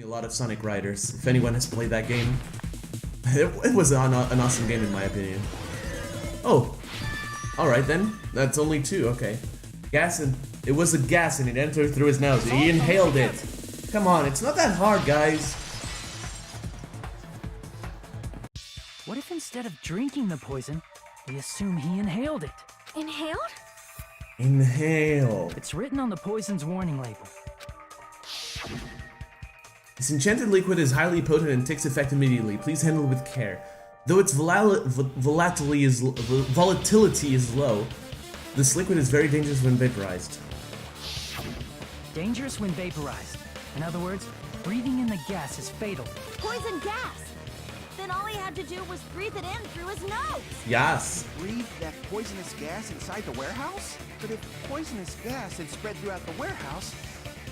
A lot of Sonic Riders, if anyone has played that game. It was an awesome game in my opinion. Oh, alright then, that's only two, okay. Gas and, it was a gas and it entered through his nose, he inhaled it. Come on, it's not that hard, guys. What if instead of drinking the poison, we assume he inhaled it? Inhaled? Inhale. It's written on the poison's warning label. This enchanted liquid is highly potent and takes effect immediately. Please handle it with care. Though its volatility is low, this liquid is very dangerous when vaporized. Dangerous when vaporized. In other words, breathing in the gas is fatal. Poison gas! Then all he had to do was breathe it in through his nose! Yes. Breathe that poisonous gas inside the warehouse? But if poisonous gas had spread throughout the warehouse,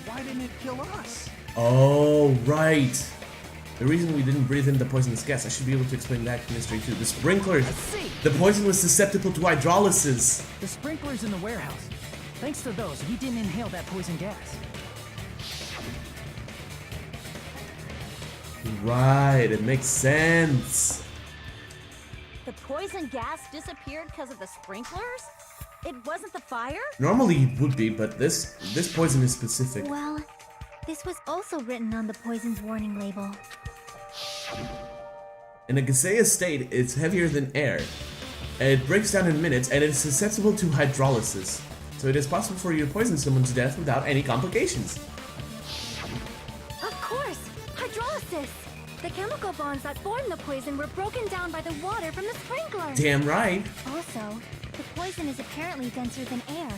why didn't it kill us? Oh, right. The reason we didn't breathe in the poisonous gas, I should be able to explain that mystery too. The sprinklers. I see. The poison was susceptible to hydrolysis. The sprinklers in the warehouse. Thanks to those, we didn't inhale that poison gas. Right, it makes sense. The poison gas disappeared because of the sprinklers? It wasn't the fire? Normally it would be, but this poison is specific. Well, this was also written on the poison's warning label. In a gaseous state, it's heavier than air. It breaks down in minutes and it's susceptible to hydrolysis. So it is possible for you to poison someone to death without any complications. Of course! Hydrolysis! The chemical bonds that formed the poison were broken down by the water from the sprinkler. Damn right. Also, the poison is apparently denser than air,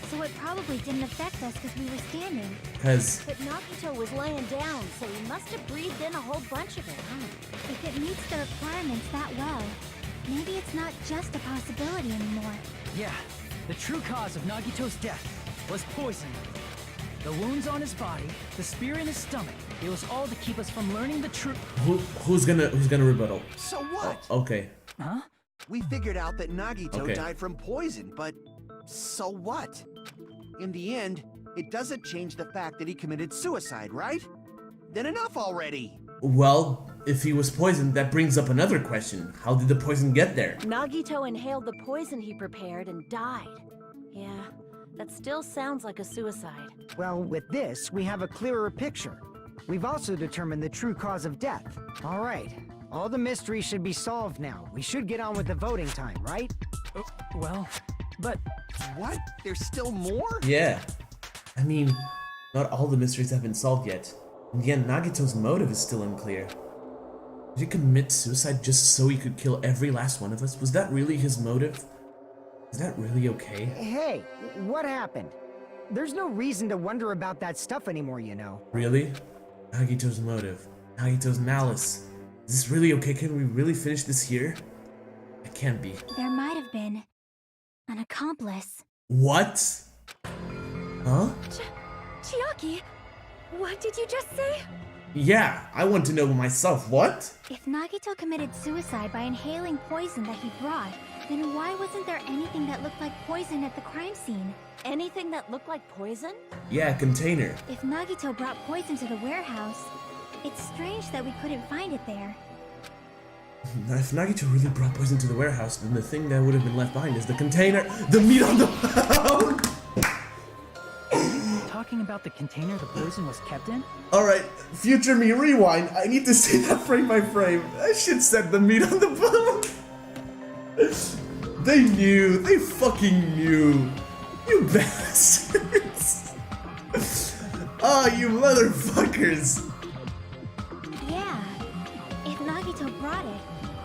so it probably didn't affect us because we were standing. Because But Nagito was laying down, so he must have breathed in a whole bunch of it, huh? If it meets the requirements that well, maybe it's not just a possibility anymore. Yeah, the true cause of Nagito's death was poison. The wounds on his body, the spear in his stomach, it was all to keep us from learning the truth. who's gonna rebuttal? So what? Okay. Huh? We figured out that Nagito Okay. died from poison, but so what? In the end, it doesn't change the fact that he committed suicide, right? Then enough already! Well, if he was poisoned, that brings up another question. How did the poison get there? Nagito inhaled the poison he prepared and died. Yeah, that still sounds like a suicide. Well, with this, we have a clearer picture. We've also determined the true cause of death. All right, all the mysteries should be solved now. We should get on with the voting time, right? Well, but What? There's still more? Yeah. I mean, not all the mysteries have been solved yet. In the end, Nagito's motive is still unclear. Did he commit suicide just so he could kill every last one of us? Was that really his motive? Is that really okay? Hey, what happened? There's no reason to wonder about that stuff anymore, you know. Really? Nagito's motive. Nagito's malice. Is this really okay? Can we really finish this here? It can't be. There might have been an accomplice. What? Huh? Chiaki, what did you just say? Yeah, I want to know myself. What? If Nagito committed suicide by inhaling poison that he brought, then why wasn't there anything that looked like poison at the crime scene? Anything that looked like poison? Yeah, container. If Nagito brought poison to the warehouse, it's strange that we couldn't find it there. If Nagito really brought poison to the warehouse, then the thing that would have been left behind is the container. The meat on the bone! talking about the container the poison was kept in? Alright, future me, rewind. I need to see that frame by frame. I should set the meat on the bone. They knew. They fucking knew. You bastards. Oh, you motherfuckers. Yeah, if Nagito brought it,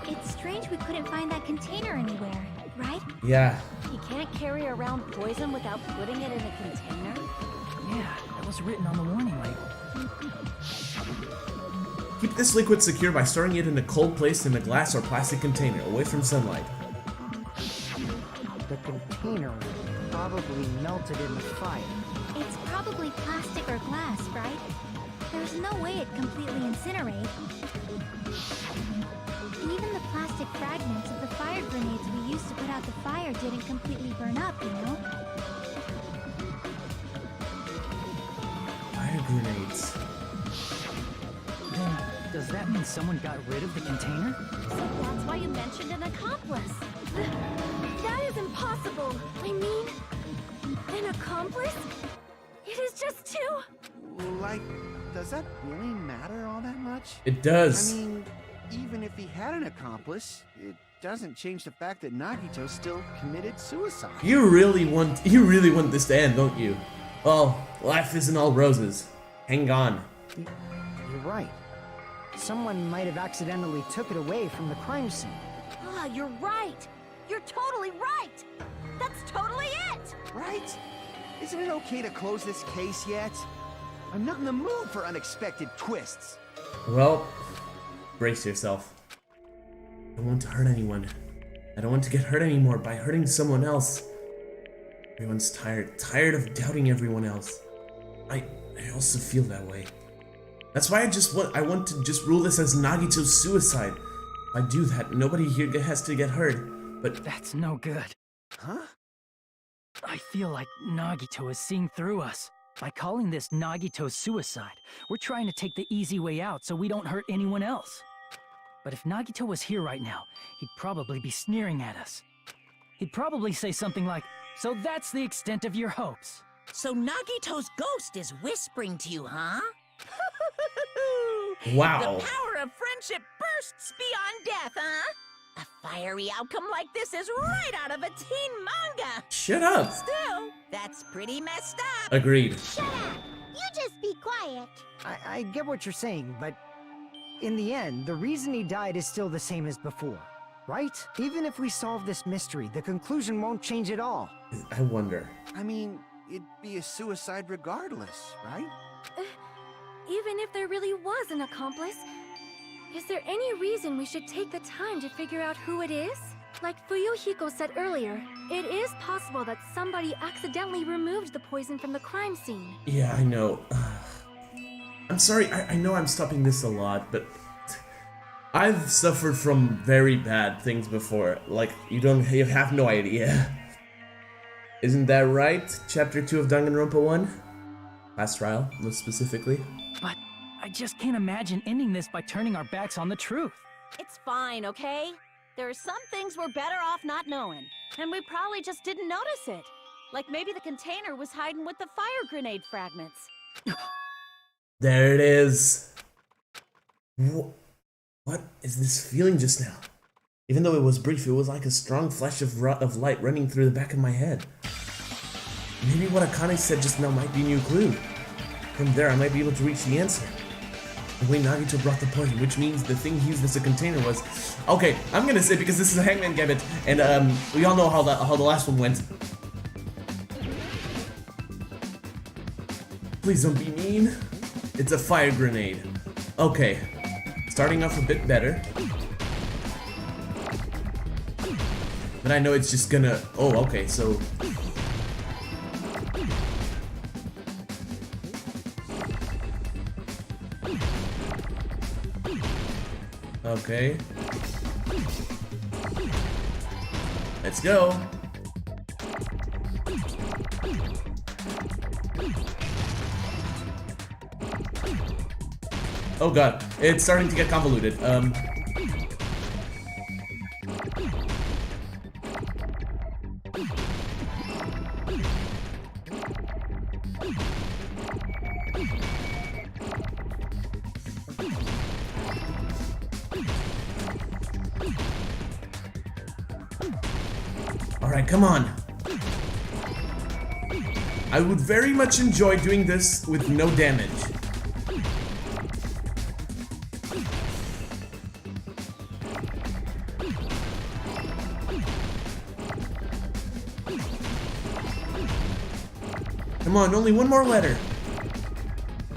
it's strange we couldn't find that container anywhere, right? Yeah. He can't carry around poison without putting it in a container? Yeah, that was written on the warning label. Keep this liquid secure by storing it in a cold place in a glass or plastic container, away from sunlight. The container probably melted in the fire. It's probably plastic or glass, right? There's no way it'd completely incinerate. Even the plastic fragments of the fire grenades we used to put out the fire didn't completely burn up, you know? Fire grenades. Does that mean someone got rid of the container? So that's why you mentioned an accomplice. That is impossible. I mean, an accomplice? It is just two. Like, does that really matter all that much? It does. I mean, even if he had an accomplice, it doesn't change the fact that Nagito still committed suicide. You really want this to end, don't you? Well, life isn't all roses. Hang on. You're right. Someone might have accidentally took it away from the crime scene. Ah, you're right. You're totally right. That's totally it. Right? Isn't it okay to close this case yet? I'm not in the mood for unexpected twists. Well, brace yourself. I don't want to hurt anyone. I don't want to get hurt anymore by hurting someone else. Everyone's tired of doubting everyone else. I also feel that way. That's why I want to just rule this as Nagito's suicide. If I do that, nobody here has to get hurt. But That's no good. Huh? I feel like Nagito is seeing through us. By calling this Nagito's suicide, we're trying to take the easy way out so we don't hurt anyone else. But if Nagito was here right now, he'd probably be sneering at us. He'd probably say something like, "So that's the extent of your hopes." So Nagito's ghost is whispering to you, huh? wow. The power of friendship bursts beyond death, huh? A fiery outcome like this is right out of a teen manga. Shut up. Still, that's pretty messed up. Agreed. Shut up! You just be quiet. I get what you're saying, but in the end, the reason he died is still the same as before, right? Even if we solve this mystery, the conclusion won't change at all. I wonder. I mean, it'd be a suicide regardless, right? Even if there really was an accomplice, is there any reason we should take the time to figure out who it is? Like Fuyuhiko said earlier, it is possible that somebody accidentally removed the poison from the crime scene. Yeah, I know. I'm sorry, I know I'm stopping this a lot, but I've suffered from very bad things before. Like, you have no idea. Isn't that right? Chapter 2 of Danganronpa 1? Last trial, most specifically. But I just can't imagine ending this by turning our backs on the truth. It's fine, okay? There are some things we're better off not knowing. And we probably just didn't notice it. Like maybe the container was hiding with the fire grenade fragments. There it is. What is this feeling just now? Even though it was brief, it was like a strong flash of light running through the back of my head. Maybe what Akane said just now might be a new clue. From there, I might be able to reach the answer. The way Nagito brought the poison, which means the thing he used as a container was... Okay, I'm gonna say, because this is a Hangman Gambit, and we all know how the last one went. Please don't be mean. It's a fire grenade. Okay, starting off a bit better. But I know it's just gonna... Oh, okay, so... Okay. Let's go. Oh god, it's starting to get convoluted. Alright, come on. I would very much enjoy doing this with no damage. Come on, only one more letter.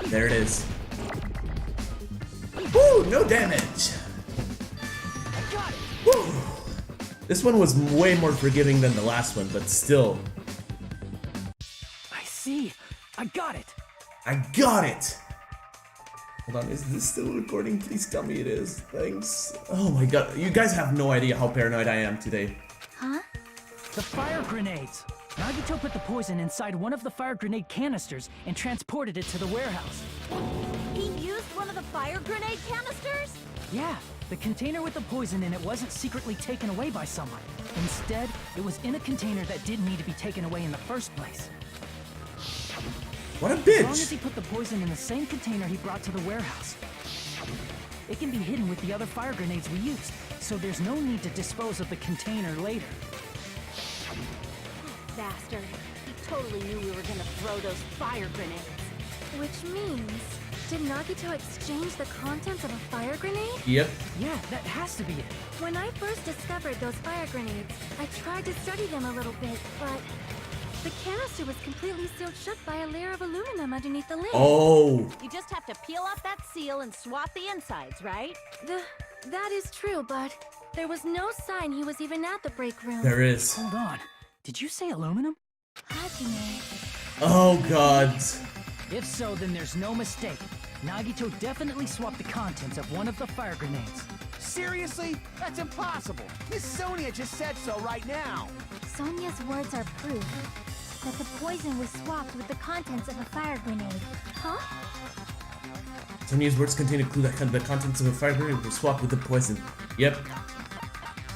There it is. Woo, no damage. Woo. This one was way more forgiving than the last one, but still. I see. I got it. I got it! Hold on, is this still recording? Please tell me it is. Thanks. Oh my god, you guys have no idea how paranoid I am today. Huh? The fire grenades. Nagito put the poison inside one of the fire grenade canisters and transported it to the warehouse. He used one of of the fire grenade canisters? Yeah, the container with the poison in it wasn't secretly taken away by someone. Instead, it was in a container that didn't need to be taken away in the first place. What a As long as bitch! he put the poison in the same container he brought to the warehouse, it can be hidden with the other fire grenades we used, so there's no need to dispose of the container later. Bastard. He totally knew we were gonna throw those fire grenades. Which means, did Nagito exchange the contents of a fire grenade? Yep. Yeah, that has to be it. When I first discovered those fire grenades, I tried to study them a little bit, but the canister was completely sealed shut by a layer of aluminum underneath the lid. Oh. You just have to peel off that seal and swap the insides, right? That is true, but there was no sign he was even at the break room. There is. Hold on. Did you say aluminum? Hajime. Oh god. If so, then there's no mistake. Nagito definitely swapped the contents of one of the fire grenades. Seriously? That's impossible. Miss Sonia just said so right now. Sonia's words are proof that the poison was swapped with the contents of a fire grenade. Huh? Sonia's words contain a clue that the contents of a fire grenade were swapped with the poison. Yep.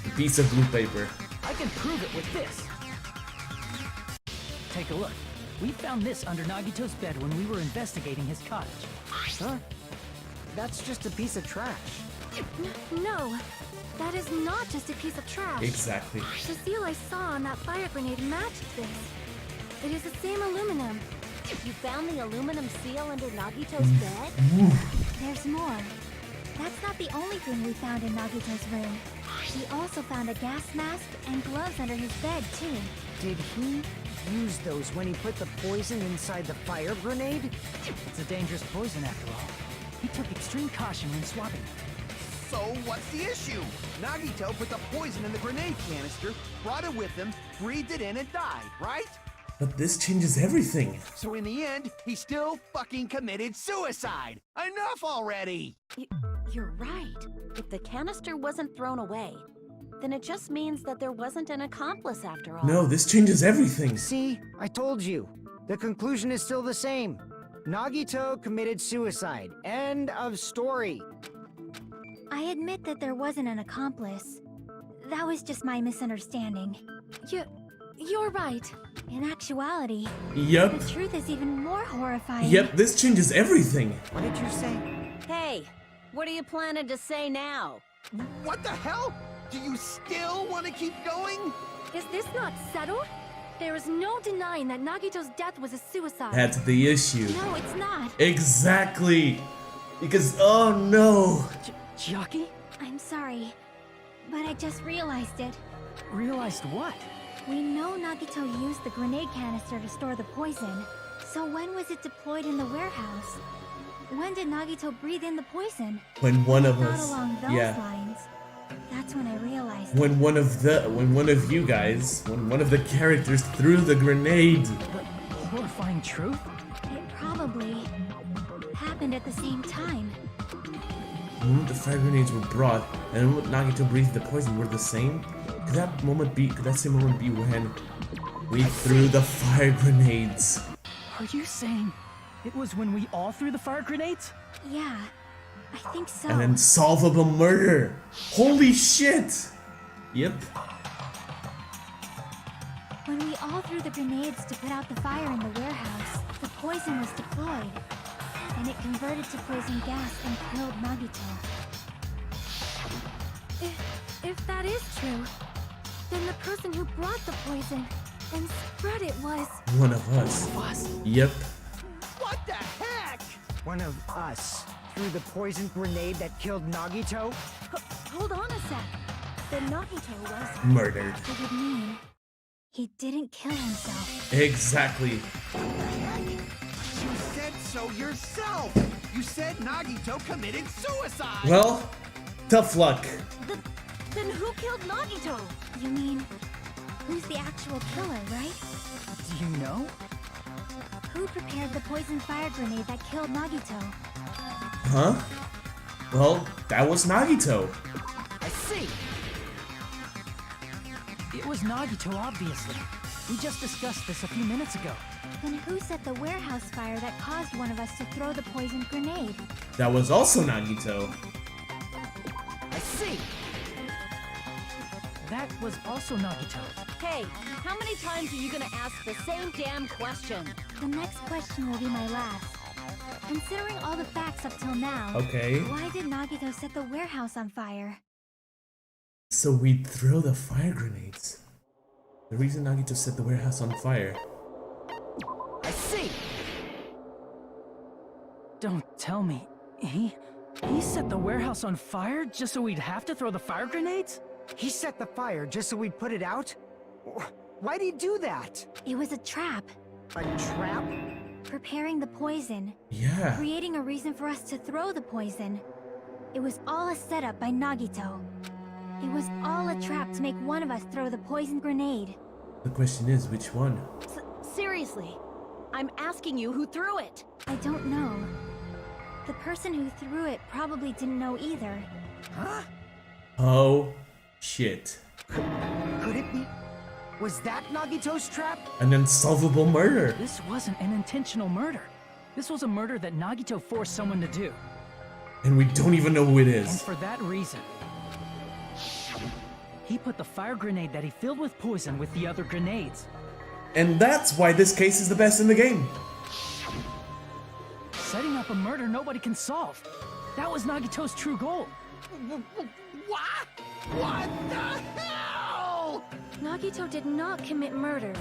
A piece of blue paper. I can prove it with this. Take a look. We found this under Nagito's bed when we were investigating his cottage. Huh? That's just a piece of trash. No, that is not just a piece of trash. Exactly. The seal I saw on that fire grenade matched this. It is the same aluminum. You found the aluminum seal under Nagito's bed? There's more. That's not the only thing we found in Nagito's room. We also found a gas mask and gloves under his bed, too. Did he use those when he put the poison inside the fire grenade? It's a dangerous poison after all. He took extreme caution when swapping it. So what's the issue? Nagito put the poison in the grenade canister, brought it with him, breathed it in and died, right? But this changes everything. So in the end, he still fucking committed suicide. Enough already! You're right. If the canister wasn't thrown away, then it just means that there wasn't an accomplice after all. No, this changes everything. See? I told you. The conclusion is still the same. Nagito committed suicide. End of story. I admit that there wasn't an accomplice. That was just my misunderstanding. You're right. In actuality, Yep. the truth is even more horrifying. Yep, this changes everything. What did you say? Hey, what are you planning to say now? What the hell? Do you still want to keep going? Is this not settled? There is no denying that Nagito's death was a suicide. That's the issue. No, it's not. Exactly. Because, oh no. Chiaki? I'm sorry, but I just realized it. Realized what? We know Nagito used the grenade canister to store the poison. So when was it deployed in the warehouse? When did Nagito breathe in the poison? When one of Not us, along those yeah. lines. That's when I realized. When one of the characters threw the grenade. The horrifying truth? It probably happened at the same time. When the fire grenades were brought, and when Nagito breathed the poison were the same? Could that same moment be when we threw the fire grenades? Are you saying it was when we all threw the fire grenades? Yeah, I think so. An unsolvable murder! Holy shit! Yep. When we all threw the grenades to put out the fire in the warehouse, the poison was deployed. And it converted to poison gas and killed Nagito. If that is true, then the person who brought the poison and spread it was... One of us. Yep. What the heck? One of us threw the poison grenade that killed Nagito? Hold on a sec. Then Nagito was... Murdered. It would mean he didn't kill himself. Exactly. You said so yourself! You said Nagito committed suicide! Well, tough luck. Then who killed Nagito? You mean, who's the actual killer, right? Do you know? Who prepared the poison fire grenade that killed Nagito? Huh? Well, that was Nagito. I see! It was Nagito, obviously. We just discussed this a few minutes ago. Then who set the warehouse fire that caused one of us to throw the poisoned grenade? That was also Nagito. I see. That was also Nagito. Hey, how many times are you gonna ask the same damn question? The next question will be my last. Considering all the facts up till now, Okay. why did Nagito set the warehouse on fire? So we'd throw the fire grenades. The reason Nagito set the warehouse on fire. I see. Don't tell me. He set the warehouse on fire just so we'd have to throw the fire grenades? He set the fire just so we'd put it out? Why'd he do that? It was a trap. A trap? Preparing the poison. Yeah. Creating a reason for us to throw the poison. It was all a setup by Nagito. It was all a trap to make one of us throw the poison grenade. The question is, which one? Seriously, I'm asking you who threw it. I don't know. The person who threw it probably didn't know either. Huh? Oh, shit. Could it be? Was that Nagito's trap? An unsolvable murder. This wasn't an intentional murder. This was a murder that Nagito forced someone to do. And we don't even know who it And is. for that reason, he put the fire grenade that he filled with poison with the other grenades. And that's why this case is the best in the game. Setting up a murder nobody can solve. That was Nagito's true goal. What? What the hell? Nagito did not commit murder.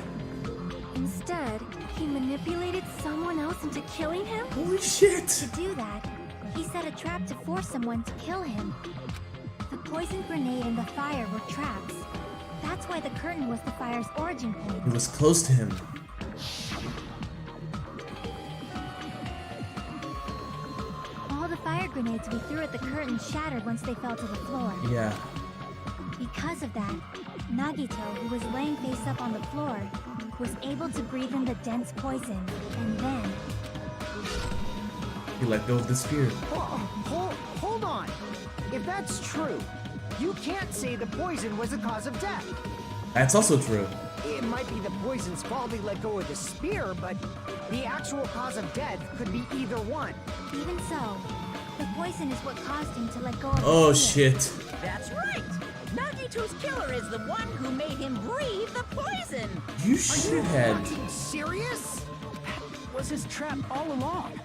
Instead, he manipulated someone else into killing him? Holy shit. To do that, he set a trap to force someone to kill him. The poison grenade and the fire were traps. That's why the curtain was the fire's origin point. It was close to him. All the fire grenades we threw at the curtain shattered once they fell to the floor. Yeah. Because of that, Nagito, who was laying face up on the floor, was able to breathe in the dense poison, and then... He let go of the spear. Hold on. If that's true, you can't say the poison was the cause of death. That's also true. It might be the poison's fault he let go of the spear, but the actual cause of death could be either one. Even so, the poison is what caused him to let go of Oh the spear. shit. That's right. Nagito's killer is the one who made him breathe the poison. You shithead. Fucking serious? Was his trap all along.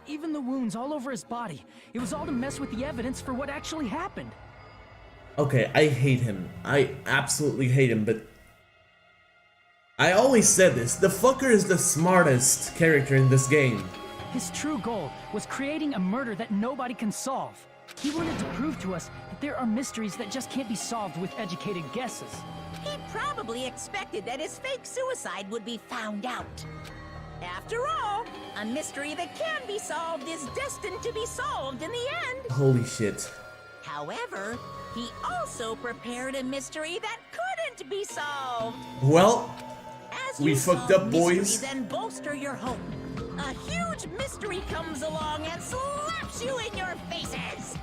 Even the wounds all over his body. It was all to mess with the evidence for what actually happened. Okay, I hate him. I absolutely hate him, but... I always said this, the fucker is the smartest character in this game. His true goal was creating a murder that nobody can solve. He wanted to prove to us that there are mysteries that just can't be solved with educated guesses. He probably expected that his fake suicide would be found out. After all, a mystery that can be solved is destined to be solved in the end. Holy shit. However, he also prepared a mystery that couldn't be solved. Well, As we you fucked solve up, boys. mystery, then bolster your hope. A huge mystery comes along and slaps you in your faces.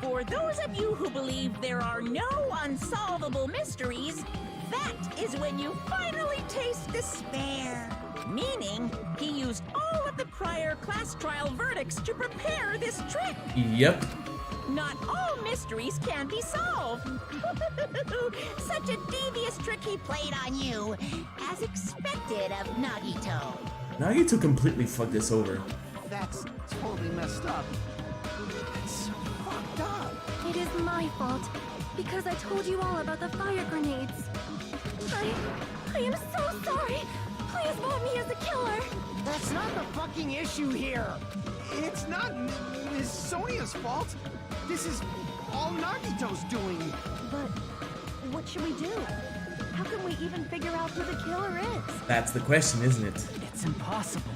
For those of you who believe there are no unsolvable mysteries, that is when you finally taste despair. Meaning, he used all of the prior class trial verdicts to prepare this trick. Yep. Not all mysteries can be solved. Such a devious trick he played on you, as expected of Nagito. Nagito completely fucked this over. That's totally messed up. That's so fucked up. It is my fault, because I told you all about the fire grenades. I am so sorry. Please vote me as the killer. That's not the fucking issue here. It's not Miss Sonia's fault. This is all Nagito's doing. But what should we do? How can we even figure out who the killer is? That's the question, isn't it? It's impossible.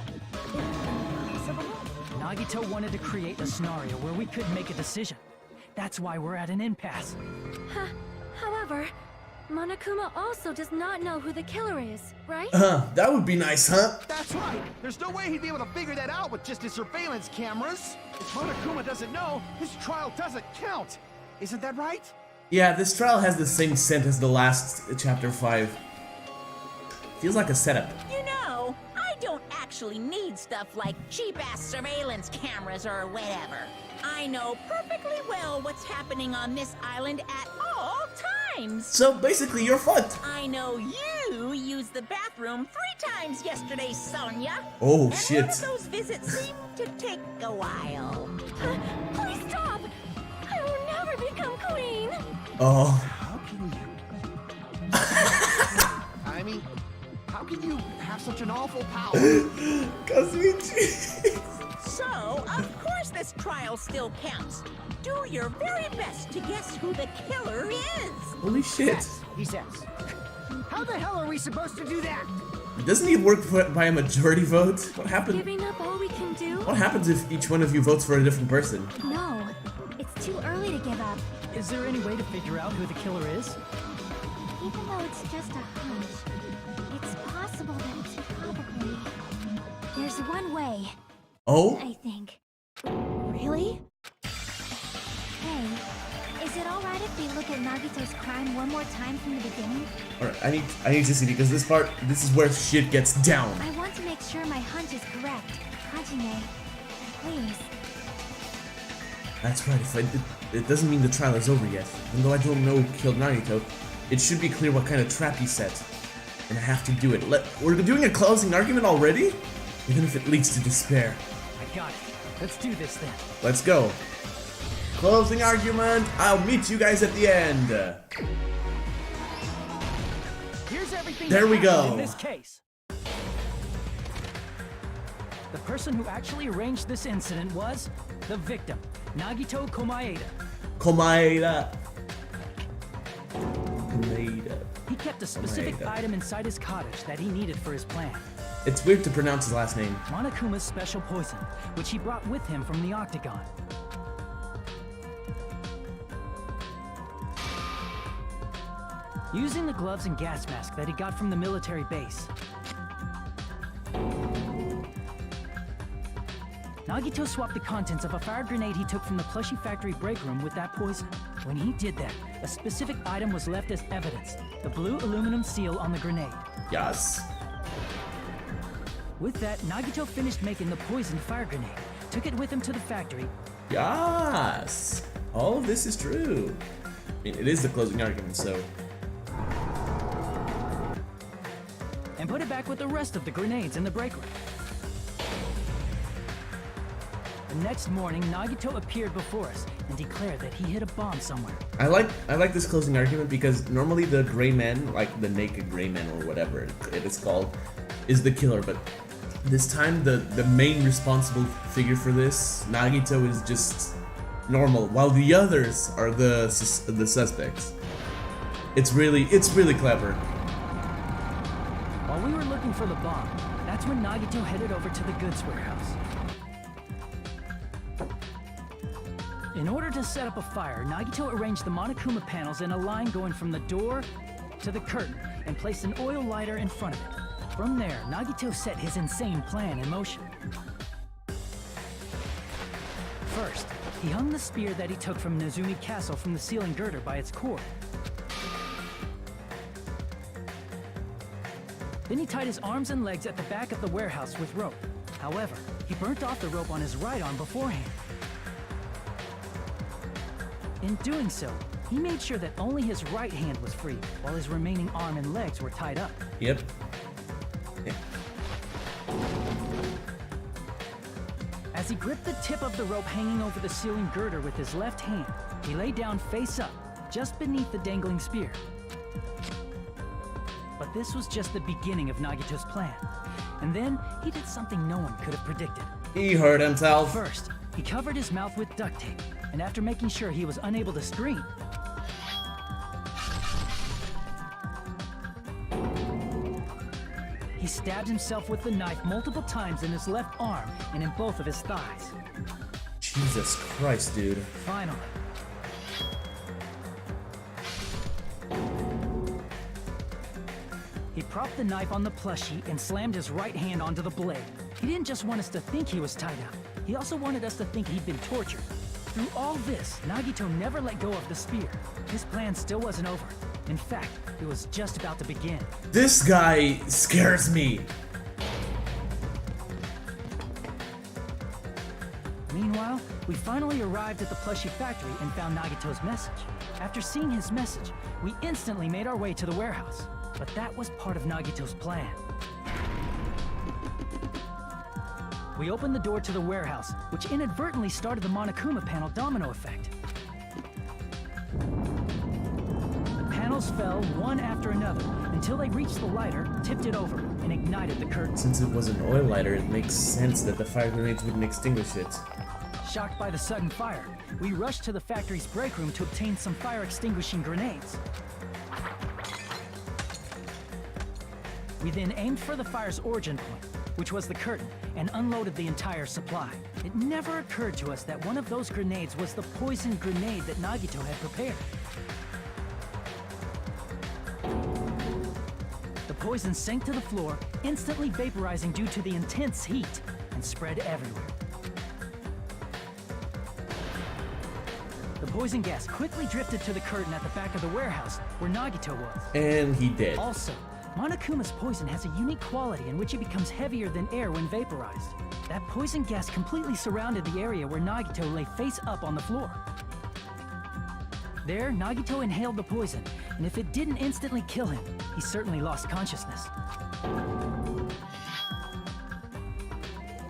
Nagito wanted to create a scenario where we couldn't make a decision. That's why we're at an impasse. However, Monokuma also does not know who the killer is, right? That would be nice, huh? That's right. There's no way he'd be able to figure that out with just his surveillance cameras. If Monokuma doesn't know, his trial doesn't count. Isn't that right? Yeah, this trial has the same scent as the last chapter 5. Feels like a setup. You know, I don't actually need stuff like cheap-ass surveillance cameras or whatever. I know perfectly well what's happening on this island at all times. So basically, you're fucked. I know you used the bathroom 3 times yesterday, Sonia. Oh, and shit. one of those visits seemed to take a while. Please stop! I will never become queen! Oh. How can you? I mean, how can you have such an awful power? Cause we cheat. So, of course this trial still counts. Do your very best to guess who the killer is. Holy shit. Yes, he says. How the hell are we supposed to do that? Doesn't he work by a majority vote? What happened? Giving up all we can do? What happens if each one of you votes for a different person? No, it's too early to give up. Is there any way to figure out who the killer is? Even though it's just a hunch, it's possible that it's probably... There's one way, Oh? I think. Really? Hey, is it alright if we look at Nagito's crime one more time from the beginning? Alright, I need to see because this is where shit gets down. I want to make sure my hunch is correct. Hajime, please. That's right, it doesn't mean the trial is over yet. Even though I don't know who killed Nagito, it should be clear what kind of trap he set. And I have to do it. We're doing a closing argument already? Even if it leads to despair. I got it. Let's do this then. Let's go. Closing argument. I'll meet you guys at the end. Here's everything There that we happened go. in this case. The person who actually arranged this incident was the victim, Nagito Komaeda. Komaeda. He kept a specific Komaeda. item inside his cottage that he needed for his plan. It's weird to pronounce his last name. Monokuma's special poison, which he brought with him from the Octagon. Using the gloves and gas mask that he got from the military base, Nagito swapped the contents of a fire grenade he took from the plushie factory break room with that poison. When he did that, a specific item was left as evidence, the blue aluminum seal on the grenade. Yes. With that, Nagito finished making the poisoned fire grenade, took it with him to the factory, Yes. All of this is true. I mean, it is the closing argument, so. and put it back with the rest of the grenades in the break room. The next morning, Nagito appeared before us and declared that he hid a bomb somewhere. I like this closing argument because normally the gray man, like the naked gray man or whatever it is called, is the killer, but this time the main responsible figure for this, Nagito, is just normal, while the others are the suspects. It's really clever. While we were looking for the bomb, that's when Nagito headed over to the goods warehouse. In order to set up a fire, Nagito arranged the Monokuma panels in a line going from the door to the curtain and placed an oil lighter in front of it. From there, Nagito set his insane plan in motion. First, he hung the spear that he took from Nezumi Castle from the ceiling girder by its cord. Then he tied his arms and legs at the back of the warehouse with rope. However, he burnt off the rope on his right arm beforehand. In doing so, he made sure that only his right hand was free, while his remaining arm and legs were tied up. Yep. Yeah. As he gripped the tip of the rope hanging over the ceiling girder with his left hand, he lay down face up, just beneath the dangling spear. But this was just the beginning of Nagito's plan. And then, he did something no one could have predicted. He hurt himself. First, he covered his mouth with duct tape, and after making sure he was unable to scream, he stabbed himself with the knife multiple times in his left arm and in both of his thighs. Jesus Christ, dude. Finally, he propped the knife on the plushie and slammed his right hand onto the blade. He didn't just want us to think he was tied up. He also wanted us to think he'd been tortured. Through all this, Nagito never let go of the spear. His plan still wasn't over. In fact, it was just about to begin. This guy scares me. Meanwhile, we finally arrived at the plushie factory and found Nagito's message. After seeing his message, we instantly made our way to the warehouse. But that was part of Nagito's plan. We opened the door to the warehouse, which inadvertently started the Monokuma panel domino effect. The panels fell one after another until they reached the lighter, tipped it over, and ignited the curtain. Since it was an oil lighter, it makes sense that the fire grenades wouldn't extinguish it. Shocked by the sudden fire, we rushed to the factory's break room to obtain some fire-extinguishing grenades. We then aimed for the fire's origin point, which was the curtain, and unloaded the entire supply. It never occurred to us that one of those grenades was the poison grenade that Nagito had prepared. The poison sank to the floor, instantly vaporizing due to the intense heat, and spread everywhere. The poison gas quickly drifted to the curtain at the back of the warehouse, where Nagito was. And he did. Also, Monokuma's poison has a unique quality in which it becomes heavier than air when vaporized. That poison gas completely surrounded the area where Nagito lay face up on the floor. There, Nagito inhaled the poison, and if it didn't instantly kill him, he certainly lost consciousness.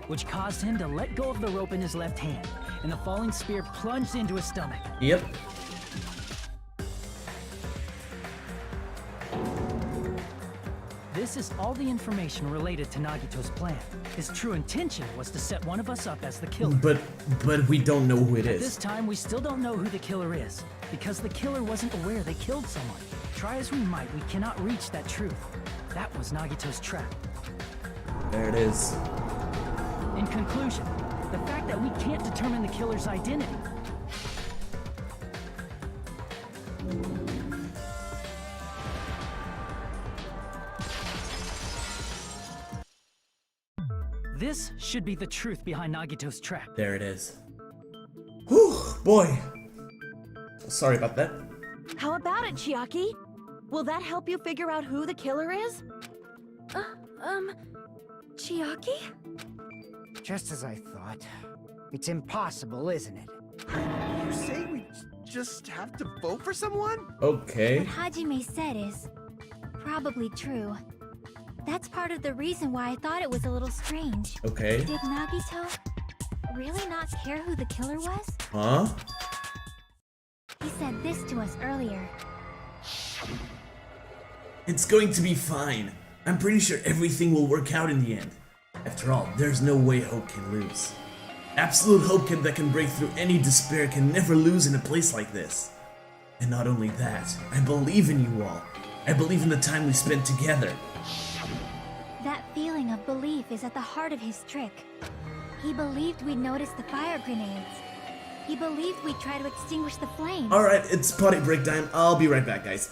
Which caused him to let go of the rope in his left hand, and the falling spear plunged into his stomach. Yep. This is all the information related to Nagito's plan. His true intention was to set one of us up as the killer. But we don't know who it At is. this time, we still don't know who the killer is, because the killer wasn't aware they killed someone. Try as we might, we cannot reach that truth. That was Nagito's trap. There it is. In conclusion, the fact that we can't determine the killer's identity. This should be the truth behind Nagito's trap. There it is. Whew, boy. Sorry about that. How about it, Chiaki? Will that help you figure out who the killer is? Chiaki? Just as I thought. It's impossible, isn't it? You say we just have to vote for someone? Okay. What Hajime said is probably true. That's part of the reason why I thought it was a little strange. Okay. Did Nagito really not care who the killer was? Huh? He said this to us earlier. It's going to be fine. I'm pretty sure everything will work out in the end. After all, there's no way hope can lose. Absolute hope that can break through any despair can never lose in a place like this. And not only that, I believe in you all. I believe in the time we spent together. That feeling of belief is at the heart of his trick. He believed we'd notice the fire grenades. He believed we'd try to extinguish the flames. Alright, it's potty break time. I'll be right back, guys.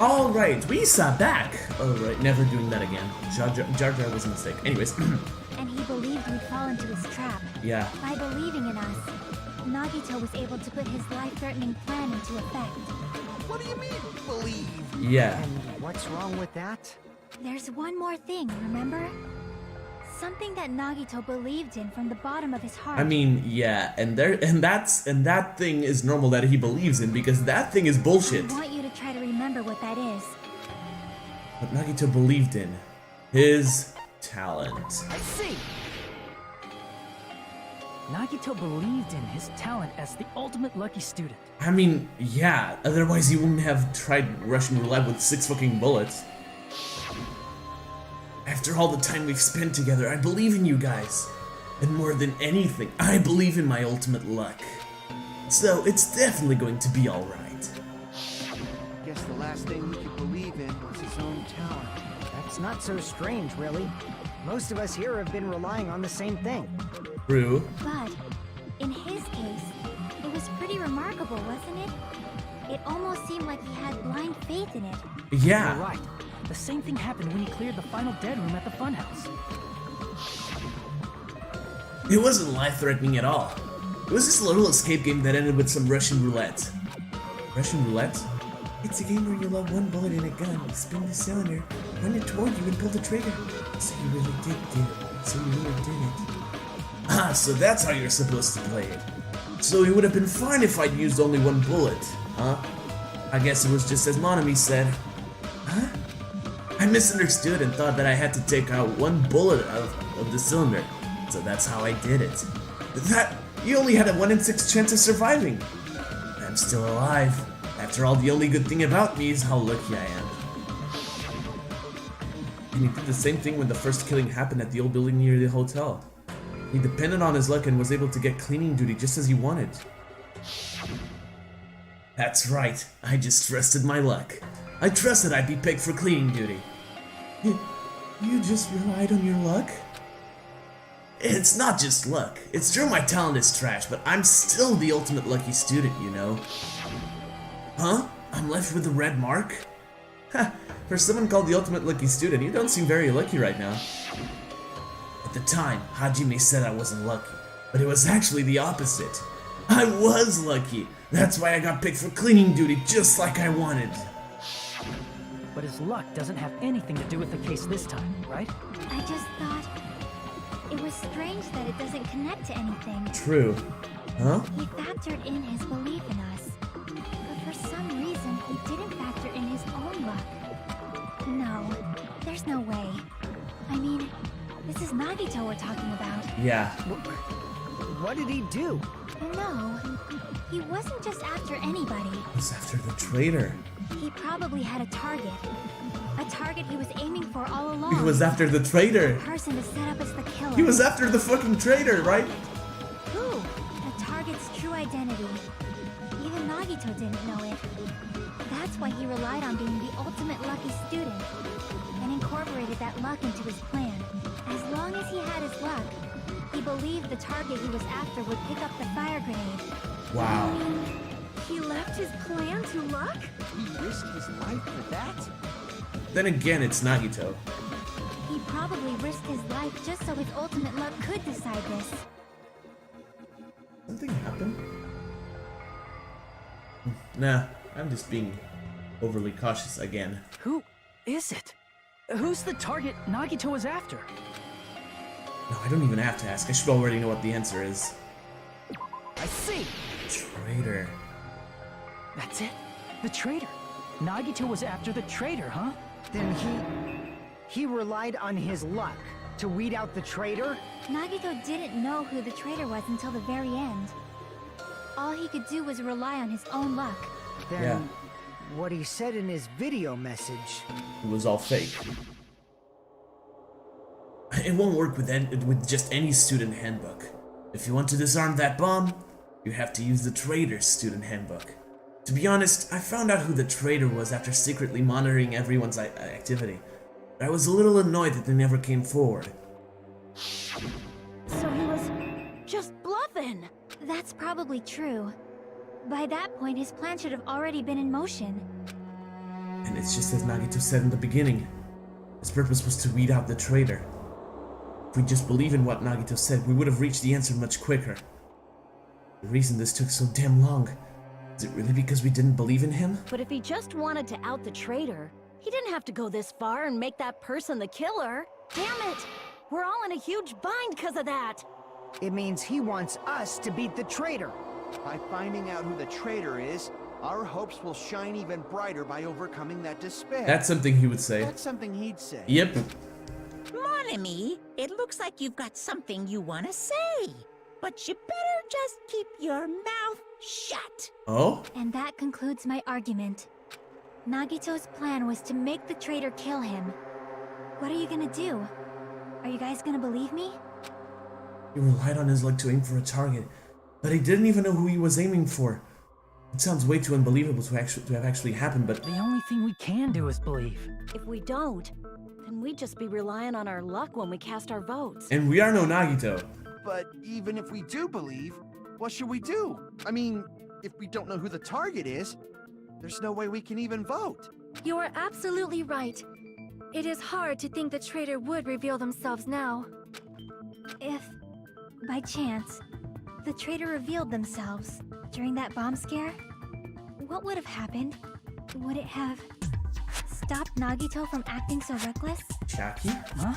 Alright, we saw back. Alright, never doing that again. Jar Jar was a mistake. Anyways. And he believed we'd fall into his trap. Yeah. By believing in us, Nagito was able to put his life-threatening plan into effect. What do you mean, believe? Yeah. And what's wrong with that? There's one more thing, remember? Something that Nagito believed in from the bottom of his heart. I mean, yeah, and that thing is normal that he believes in because that thing is bullshit. I want you to try to remember what that is. What Nagito believed in. His talent. I see. Nagito believed in his talent as the ultimate lucky student. I mean, yeah, otherwise he wouldn't have tried Russian roulette with 6 fucking bullets. After all the time we've spent together, I believe in you guys. And more than anything, I believe in my ultimate luck. So it's definitely going to be alright. Guess the last thing he could believe in was his own talent. That's not so strange, really. Most of us here have been relying on the same thing. True. But in his case, it was pretty remarkable, wasn't it? It almost seemed like he had blind faith in it. Yeah. You're right. The same thing happened when he cleared the final dead room at the funhouse. It wasn't life-threatening at all. It was just a little escape game that ended with some Russian roulette. Russian roulette? It's a game where you load one bullet in a gun, you spin the cylinder, run it toward you and pull the trigger. So you really did do it. So you really did it. Ah, so that's how you're supposed to play it. So it would have been fine if I'd used only one bullet, huh? I guess it was just as Monami said. Huh? I misunderstood and thought that I had to take out one bullet of the cylinder. So that's how I did it. That, you only had a 1 in 6 chance of surviving. I'm still alive. After all, the only good thing about me is how lucky I am. And he did the same thing when the first killing happened at the old building near the hotel. He depended on his luck and was able to get cleaning duty just as he wanted. That's right, I just trusted my luck. I trusted I'd be picked for cleaning duty. You just relied on your luck? It's not just luck. It's true my talent is trash, but I'm still the ultimate lucky student, you know? Huh? I'm left with a red mark? Ha! For someone called the ultimate lucky student, you don't seem very lucky right now. At the time, Hajime said I wasn't lucky, but it was actually the opposite. I was lucky. That's why I got picked for cleaning duty just like I wanted. But his luck doesn't have anything to do with the case this time, right? I just thought it was strange that it doesn't connect to anything. True. Huh? He factored in his belief in us, but for some reason he didn't factor in his own luck. No, there's no way. I mean, this is Nagito we're talking about. Yeah. What did he do? No, he wasn't just after anybody. It was after the traitor. He probably had a target. A target he was aiming for all along. He was after the traitor. A person to set up as the killer. He was after the fucking traitor, right? Who? The target's true identity. Even Nagito didn't know it. That's why he relied on being the ultimate lucky student and incorporated that luck into his plan. As long as he had his luck, he believed the target he was after would pick up the fire grenade. Wow. He left his plan to luck? He risked his life for that? Then again, it's Nagito. He probably risked his life just so his ultimate luck could decide this. Something happened? Nah, I'm just being overly cautious again. Who is it? Who's the target Nagito was after? No, I don't even have to ask. I should already know what the answer is. I see. Traitor. That's it. The traitor. Nagito was after the traitor, huh? Then he relied on his luck to weed out the traitor? Nagito didn't know who the traitor was until the very end. All he could do was rely on his own luck. Then Yeah. what he said in his video message. It was all fake. It won't work with just any student handbook. If you want to disarm that bomb, you have to use the traitor's student handbook. To be honest, I found out who the traitor was after secretly monitoring everyone's activity. But I was a little annoyed that they never came forward. So he was just bluffing. That's probably true. By that point, his plan should have already been in motion. And it's just as Nagito said in the beginning. His purpose was to weed out the traitor. If we just believe in what Nagito said, we would have reached the answer much quicker. The reason this took so damn long, is it really because we didn't believe in him? But if he just wanted to out the traitor, he didn't have to go this far and make that person the killer. Damn it! We're all in a huge bind because of that. It means he wants us to beat the traitor. By finding out who the traitor is, our hopes will shine even brighter by overcoming that despair. That's something he would say. That's something he'd say. Yep. enemy, it looks like you've got something you want to say. But you better just keep your mouth shut. Oh? And that concludes my argument. Nagito's plan was to make the traitor kill him. What are you gonna do? Are you guys gonna believe me? He relied on his luck to aim for a target, but he didn't even know who he was aiming for. It sounds way too unbelievable to have actually happened, but The only thing we can do is believe. If we don't, then we'd just be relying on our luck when we cast our votes. and we are no Nagito. But even if we do believe, what should we do? I mean, if we don't know who the target is, there's no way we can even vote. You are absolutely right. It is hard to think the traitor would reveal themselves now. If, by chance, the traitor revealed themselves during that bomb scare, what would have happened? Would it have stopped Nagito from acting so reckless? Chiaki? Huh?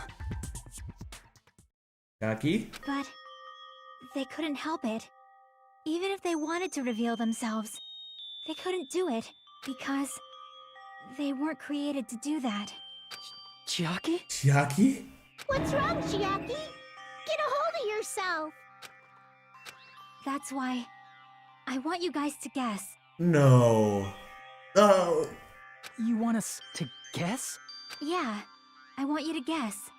Chiaki? But they couldn't help it. Even if they wanted to reveal themselves, they couldn't do it because they weren't created to do that. Chiaki? Chiaki? What's wrong, Chiaki? Get a hold of yourself! That's why I want you guys to guess. No. Oh. You want us to guess? Yeah, I want you to guess.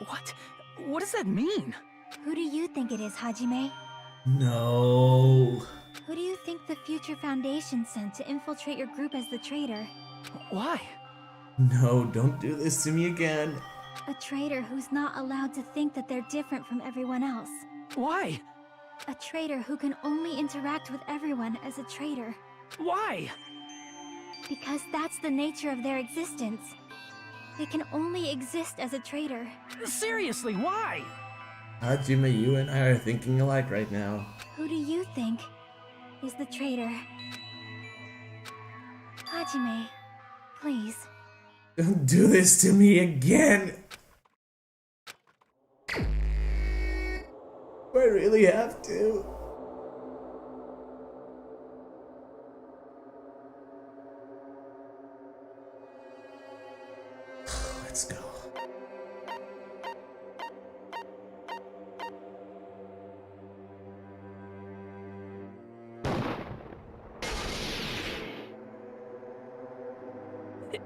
What? What does that mean? Who do you think it is, Hajime? No. Who do you think the Future Foundation sent to infiltrate your group as the traitor? Why? No, don't do this to me again. A traitor who's not allowed to think that they're different from everyone else. Why? A traitor who can only interact with everyone as a traitor. Why? Because that's the nature of their existence. They can only exist as a traitor. Seriously, why? Hajime, you and I are thinking alike right now. Who do you think is the traitor? Hajime, please. Don't do this to me again. Do I really have to? Let's go.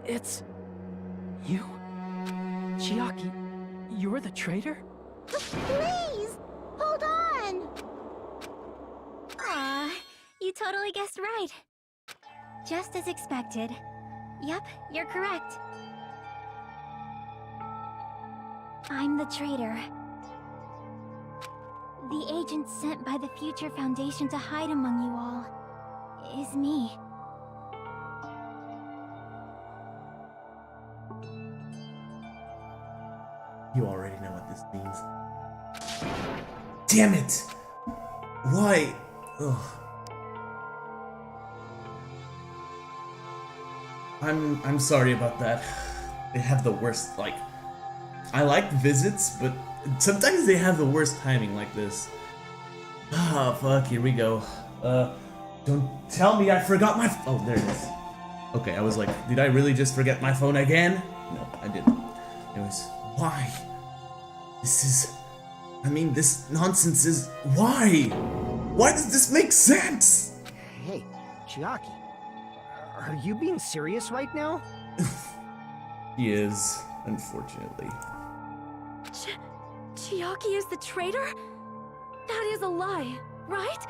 It's... you? Chiaki, you're the traitor? Please! Hold on! Aw, you totally guessed right. Just as expected. Yep, you're correct. I'm the traitor. The agent sent by the Future Foundation to hide among you all is me. You already know what this means. Damn it! Why? Ugh. I'm sorry about that. They have the worst, like... I like visits, but sometimes they have the worst timing like this. Ah, fuck, here we go. Don't tell me I forgot my... Oh, there it is. Okay, I was like, did I really just forget my phone again? No, I didn't. Anyways, why? This is... I mean, this nonsense is... Why? Why does this make sense? Hey, Chiaki, are you being serious right now? He is, unfortunately. Chiaki is the traitor? That is a lie, right?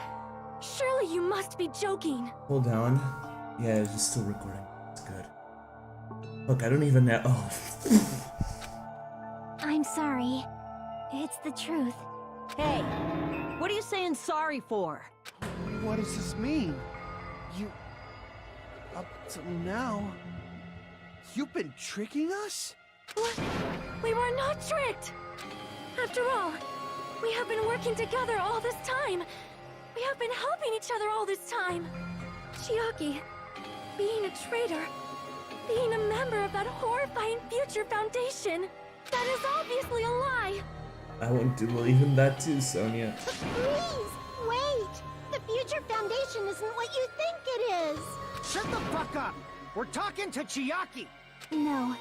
Surely you must be joking. Hold on. Yeah, it's still recording. It's good. Look, I don't even know... Oh. I'm sorry. It's the truth. Hey, what are you saying sorry for? What does this mean? You... Up till now... You've been tricking us? What? We were not tricked! After all, we have been working together all this time. We have been helping each other all this time. Chiaki, being a traitor, being a member of that horrifying Future Foundation, that is obviously a lie. I want to believe in that too, Sonia. Please, wait! The Future Foundation isn't what you think it is! Shut the fuck up! We're talking to Chiaki! No,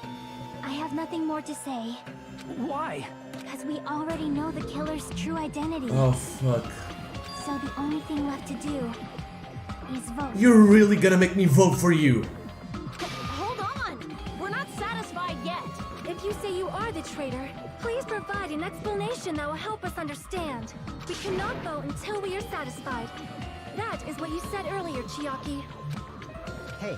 I have nothing more to say. Why? Because we already know the killer's true identity. Oh, fuck. So the only thing left to do is vote. You're really gonna make me vote for you. Hold on! We're not satisfied yet! If you say you are the traitor, please provide an explanation that will help us understand. We cannot vote until we are satisfied. That is what you said earlier, Chiaki. Hey,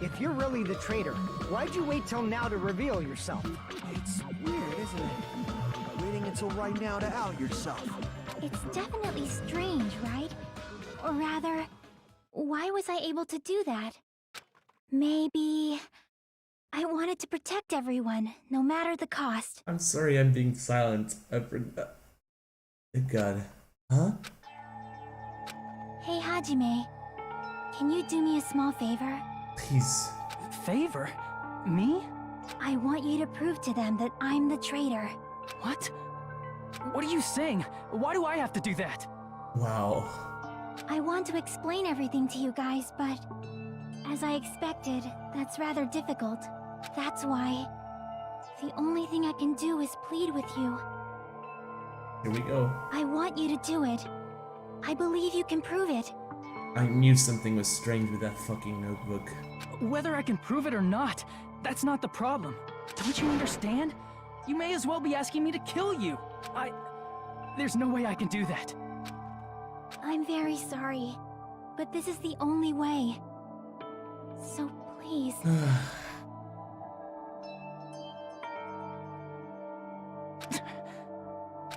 if you're really the traitor, why'd you wait till now to reveal yourself? It's weird, isn't it? Waiting until right now to out yourself. It's definitely strange, right? Or rather, why was I able to do that? Maybe I wanted to protect everyone, no matter the cost. I'm sorry I'm being silent. I forgot. God. Huh? Hey, Hajime. Can you do me a small favor? Please. Favor? Me? I want you to prove to them that I'm the traitor. What? What are you saying? Why do I have to do that? Wow. I want to explain everything to you guys, but as I expected, that's rather difficult. That's why the only thing I can do is plead with you. Here we go. I want you to do it. I believe you can prove it. I knew something was strange with that fucking notebook. Whether I can prove it or not, that's not the problem. Don't you understand? You may as well be asking me to kill you. There's no way I can do that. I'm very sorry, but this is the only way. So please.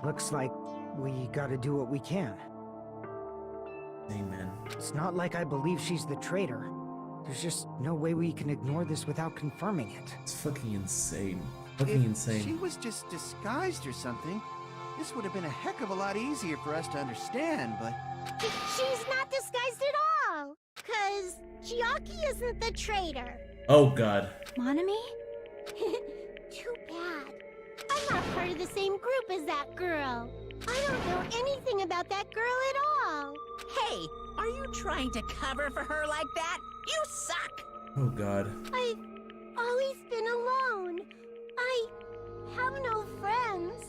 Looks like we gotta do what we can. Amen. It's not like I believe she's the traitor. There's just no way we can ignore this without confirming it. It's fucking insane. Fucking If insane. she was just disguised or something, this would have been a heck of a lot easier for us to understand, but... She's not disguised at all! 'Cause Chiaki isn't the traitor. Oh god. Monami? Too bad. I'm not part of the same group as that girl. I don't know anything about that girl at all. Hey, are you trying to cover for her like that? You suck! Oh god. I've always been alone. I have no friends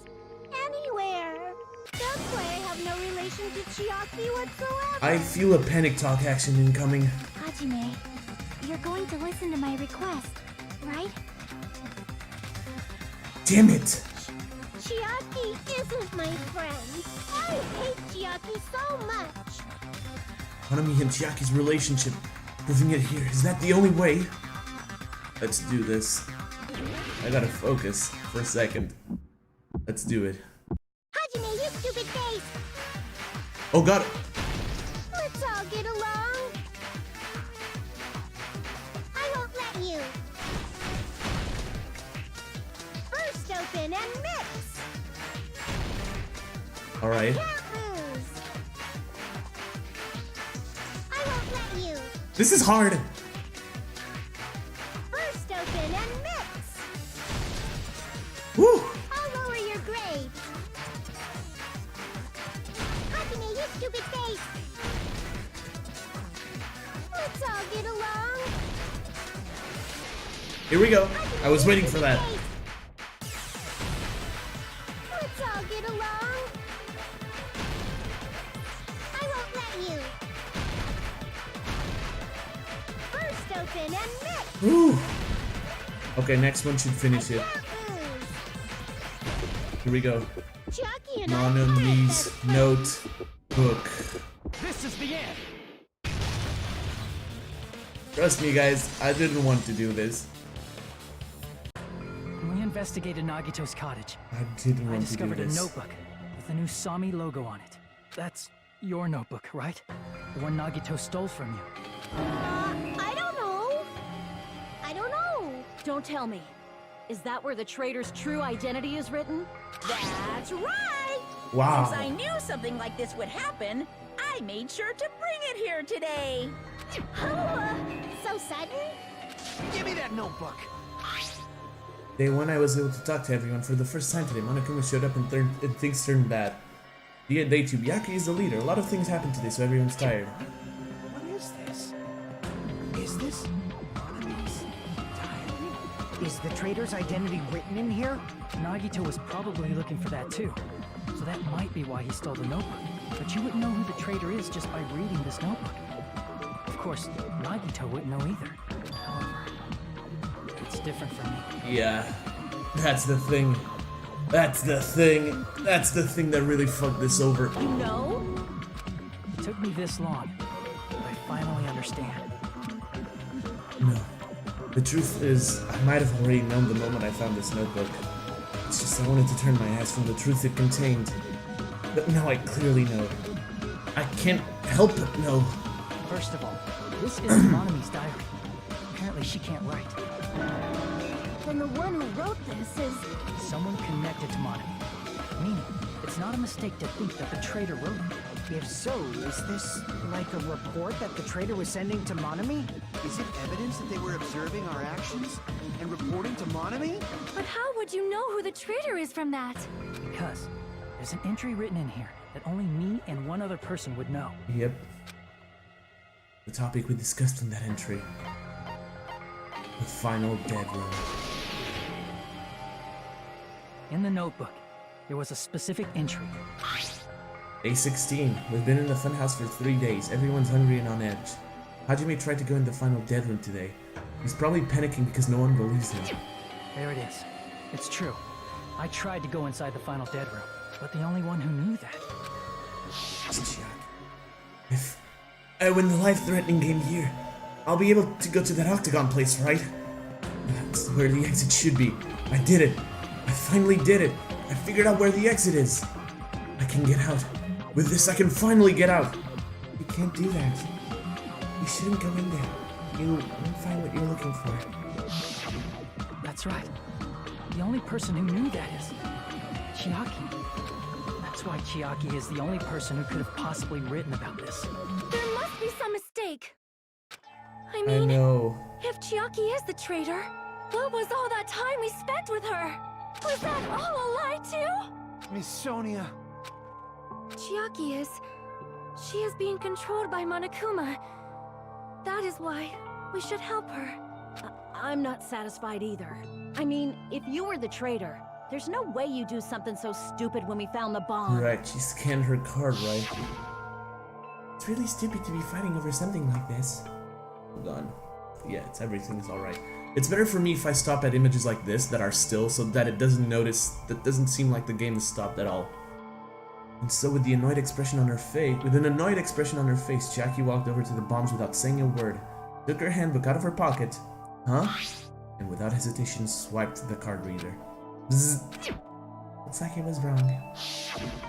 anywhere. That's why I have no relation to Chiaki whatsoever. I feel a panic talk action incoming. Hajime, you're going to listen to my request, right? Damn it! Chiaki isn't my friend. I hate Chiaki so much. Hanami and Chiaki's relationship. Proving it here. Is that the only way? Let's do this. I gotta focus for a second. Let's do it. Hajime, you stupid face. Oh god! Let's all get along. I won't let you. First open and mix. Alright. Can't lose. I won't let you. This is hard! First open and mix. Woo! I'll lower your grade. Hajime, you stupid face. Let's all get along. Here we go. I was waiting for that. Let's all get along. I won't let you. First open and mix. Woo! Okay, next one should finish it. Can't lose. Here we go. Chiaki and I Monami's notebook. This is the end. Trust me, guys, I didn't want to do this. We investigated Nagito's cottage. I didn't I want to do discovered a this. notebook with the new Sami logo on it. That's your notebook, right? The one Nagito stole from you. I don't know. I don't know. Don't tell me. Is that where the traitor's true identity is written? That's right! Wow. Since I knew something like this would happen, I made sure to bring it here today. So sudden? Give me that notebook! Day one, I was able to talk to everyone for the first time today. Monokuma showed up and things turned bad. Day two, Yaki is the leader. A lot of things happened today, so everyone's tired. What is this? Is this Monami's diary? Is the traitor's identity written in here? Nagito was probably looking for that too. So that might be why he stole the notebook. But you wouldn't know who the traitor is just by reading this notebook. Of course, Nagito wouldn't know either. However, it's different for me. Yeah, that's the thing. That's the thing. That's the thing that really fucked this over. You know? It took me this long, but I finally understand. No. The truth is, I might have already known the moment I found this notebook. It's just I wanted to turn my eyes from the truth it contained. But now I clearly know. I can't help but know. First of all, this is Monomi's diary. Apparently she can't write. Then the one who wrote this is... Someone connected to Monomi. Meaning, it's not a mistake to think that the traitor wrote it. If so, is this like a report that the traitor was sending to Monomi? Is it evidence that they were observing our actions and reporting to Monomi? But how would you know who the traitor is from that? Because there's an entry written in here that only me and one other person would know. Yep. The topic we discussed in that entry. The final dead room. In the notebook, there was a specific entry. Day 16. We've been in the funhouse for 3 days. Everyone's hungry and on edge. Hajime tried to go in the final dead room today. He's probably panicking because no one believes him. There it is. It's true. I tried to go inside the final dead room, but the only one who knew that. If I win the life-threatening game here, I'll be able to go to that octagon place, right? That's where the exit should be. I did it. I finally did it. I figured out where the exit is. I can get out. With this, I can finally get out. You can't do that. You shouldn't go in there. You won't find what you're looking for. That's right. The only person who knew that is Chiaki. That's why Chiaki is the only person who could have possibly written about this. There must be some mistake. I I mean, know. if Chiaki is the traitor, what was all that time we spent with her? Was that all a lie too? Miss Sonia. Chiaki is... She is being controlled by Monokuma. That is why we should help her. I'm not satisfied either. I mean, if you were the traitor, there's no way you do something so stupid when we found the bomb. Right, she scanned her card, right? It's really stupid to be fighting over something like this. Hold on. Yeah, everything's alright. It's better for me if I stop at images like this that are still so that it doesn't seem like the game has stopped at all. And so with an annoyed expression on her face, Jackie walked over to the bombs without saying a word, took her handbook out of her pocket, and without hesitation swiped the card reader. Bzzz. Looks like it was wrong.